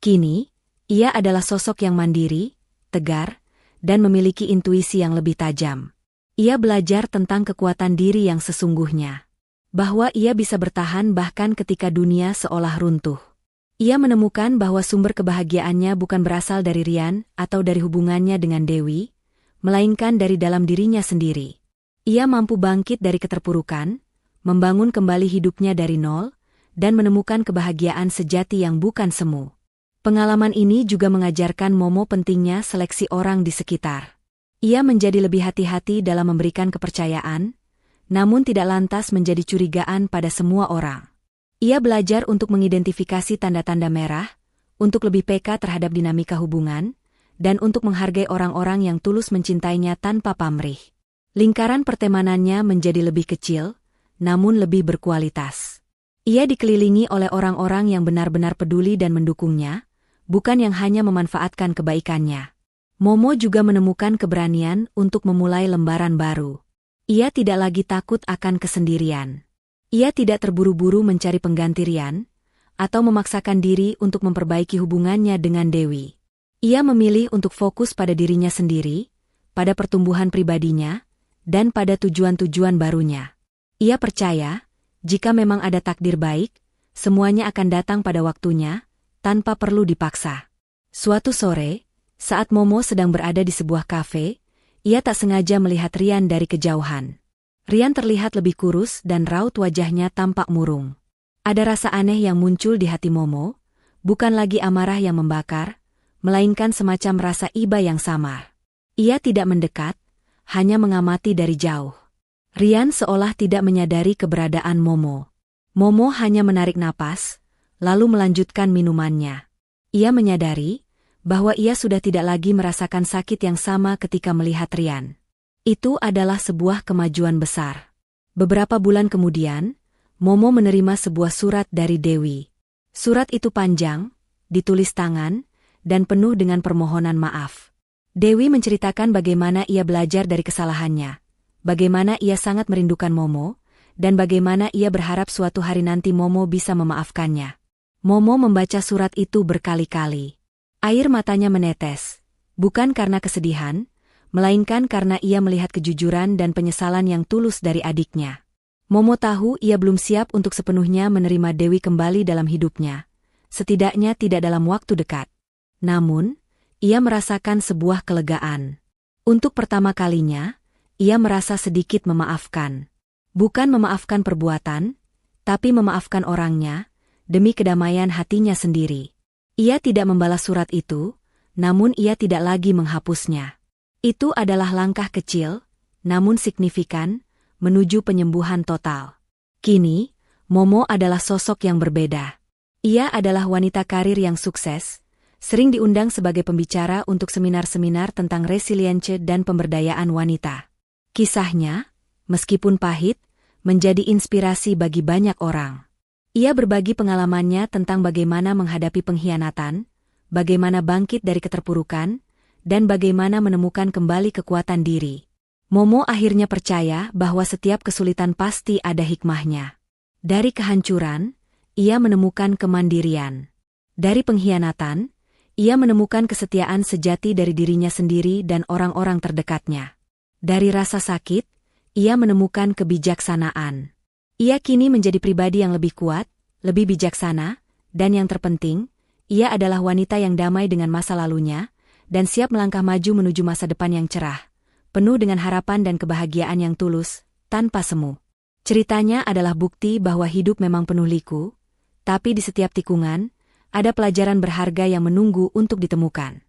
Kini, ia adalah sosok yang mandiri, tegar, dan memiliki intuisi yang lebih tajam. Ia belajar tentang kekuatan diri yang sesungguhnya. Bahwa ia bisa bertahan bahkan ketika dunia seolah runtuh. Ia menemukan bahwa sumber kebahagiaannya bukan berasal dari Rian atau dari hubungannya dengan Dewi, melainkan dari dalam dirinya sendiri. Ia mampu bangkit dari keterpurukan, membangun kembali hidupnya dari nol, dan menemukan kebahagiaan sejati yang bukan semu. Pengalaman ini juga mengajarkan Momo pentingnya seleksi orang di sekitar. Ia menjadi lebih hati-hati dalam memberikan kepercayaan, namun tidak lantas menjadi curigaan pada semua orang. Ia belajar untuk mengidentifikasi tanda-tanda merah, untuk lebih peka terhadap dinamika hubungan, dan untuk menghargai orang-orang yang tulus mencintainya tanpa pamrih. Lingkaran pertemanannya menjadi lebih kecil, namun lebih berkualitas. Ia dikelilingi oleh orang-orang yang benar-benar peduli dan mendukungnya, bukan yang hanya memanfaatkan kebaikannya. Momo juga menemukan keberanian untuk memulai lembaran baru. Ia tidak lagi takut akan kesendirian. Ia tidak terburu-buru mencari pengganti Rian, atau memaksakan diri untuk memperbaiki hubungannya dengan Dewi. Ia memilih untuk fokus pada dirinya sendiri, pada pertumbuhan pribadinya, dan pada tujuan-tujuan barunya. Ia percaya, jika memang ada takdir baik, semuanya akan datang pada waktunya, tanpa perlu dipaksa. Suatu sore, saat Momo sedang berada di sebuah kafe, ia tak sengaja melihat Rian dari kejauhan. Rian terlihat lebih kurus dan raut wajahnya tampak murung. Ada rasa aneh yang muncul di hati Momo, bukan lagi amarah yang membakar, melainkan semacam rasa iba yang samar. Ia tidak mendekat, hanya mengamati dari jauh. Rian seolah tidak menyadari keberadaan Momo. Momo hanya menarik napas, lalu melanjutkan minumannya. Ia menyadari bahwa ia sudah tidak lagi merasakan sakit yang sama ketika melihat Rian. Itu adalah sebuah kemajuan besar. Beberapa bulan kemudian, Momo menerima sebuah surat dari Dewi. Surat itu panjang, ditulis tangan, dan penuh dengan permohonan maaf. Dewi menceritakan bagaimana ia belajar dari kesalahannya, bagaimana ia sangat merindukan Momo, dan bagaimana ia berharap suatu hari nanti Momo bisa memaafkannya. Momo membaca surat itu berkali-kali. Air matanya menetes, bukan karena kesedihan, melainkan karena ia melihat kejujuran dan penyesalan yang tulus dari adiknya. Momo tahu ia belum siap untuk sepenuhnya menerima Dewi kembali dalam hidupnya, setidaknya tidak dalam waktu dekat. Namun, ia merasakan sebuah kelegaan. Untuk pertama kalinya, ia merasa sedikit memaafkan. Bukan memaafkan perbuatan, tapi memaafkan orangnya, demi kedamaian hatinya sendiri. Ia tidak membalas surat itu, namun ia tidak lagi menghapusnya. Itu adalah langkah kecil, namun signifikan, menuju penyembuhan total. Kini, Momo adalah sosok yang berbeda. Ia adalah wanita karir yang sukses, sering diundang sebagai pembicara untuk seminar-seminar tentang resilience dan pemberdayaan wanita. Kisahnya, meskipun pahit, menjadi inspirasi bagi banyak orang. Ia berbagi pengalamannya tentang bagaimana menghadapi pengkhianatan, bagaimana bangkit dari keterpurukan, dan bagaimana menemukan kembali kekuatan diri. Momo akhirnya percaya bahwa setiap kesulitan pasti ada hikmahnya. Dari kehancuran, ia menemukan kemandirian. Dari pengkhianatan, ia menemukan kesetiaan sejati dari dirinya sendiri dan orang-orang terdekatnya. Dari rasa sakit, ia menemukan kebijaksanaan. Ia kini menjadi pribadi yang lebih kuat, lebih bijaksana, dan yang terpenting, ia adalah wanita yang damai dengan masa lalunya, dan siap melangkah maju menuju masa depan yang cerah, penuh dengan harapan dan kebahagiaan yang tulus, tanpa semu. Ceritanya adalah bukti bahwa hidup memang penuh liku, tapi di setiap tikungan, ada pelajaran berharga yang menunggu untuk ditemukan.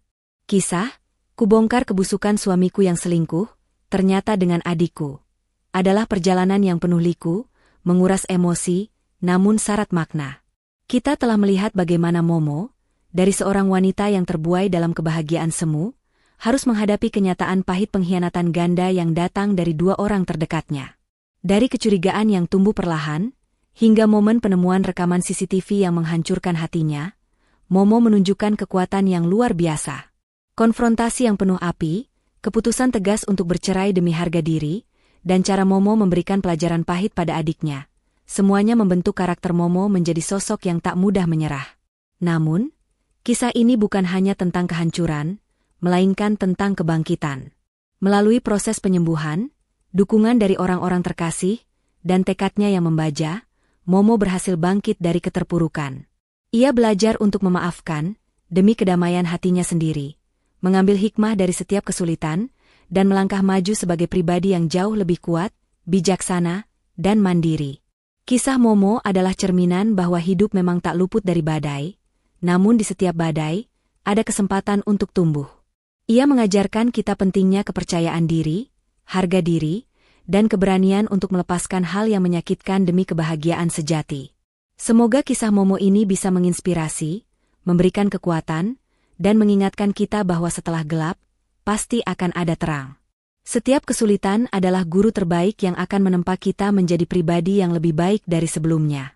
Kisah, kubongkar kebusukan suamiku yang selingkuh, ternyata dengan adikku, adalah perjalanan yang penuh liku, menguras emosi, namun syarat makna. Kita telah melihat bagaimana Momo, dari seorang wanita yang terbuai dalam kebahagiaan semu, harus menghadapi kenyataan pahit pengkhianatan ganda yang datang dari dua orang terdekatnya. Dari kecurigaan yang tumbuh perlahan, hingga momen penemuan rekaman CCTV yang menghancurkan hatinya, Momo menunjukkan kekuatan yang luar biasa. Konfrontasi yang penuh api, keputusan tegas untuk bercerai demi harga diri, dan cara Momo memberikan pelajaran pahit pada adiknya. Semuanya membentuk karakter Momo menjadi sosok yang tak mudah menyerah. Namun, kisah ini bukan hanya tentang kehancuran, melainkan tentang kebangkitan. Melalui proses penyembuhan, dukungan dari orang-orang terkasih, dan tekadnya yang membaja, Momo berhasil bangkit dari keterpurukan. Ia belajar untuk memaafkan, demi kedamaian hatinya sendiri, mengambil hikmah dari setiap kesulitan, dan melangkah maju sebagai pribadi yang jauh lebih kuat, bijaksana, dan mandiri. Kisah Momo adalah cerminan bahwa hidup memang tak luput dari badai, namun di setiap badai, ada kesempatan untuk tumbuh. Ia mengajarkan kita pentingnya kepercayaan diri, harga diri, dan keberanian untuk melepaskan hal yang menyakitkan demi kebahagiaan sejati. Semoga kisah Momo ini bisa menginspirasi, memberikan kekuatan, dan mengingatkan kita bahwa setelah gelap, pasti akan ada terang. Setiap kesulitan adalah guru terbaik yang akan menempa kita menjadi pribadi yang lebih baik dari sebelumnya.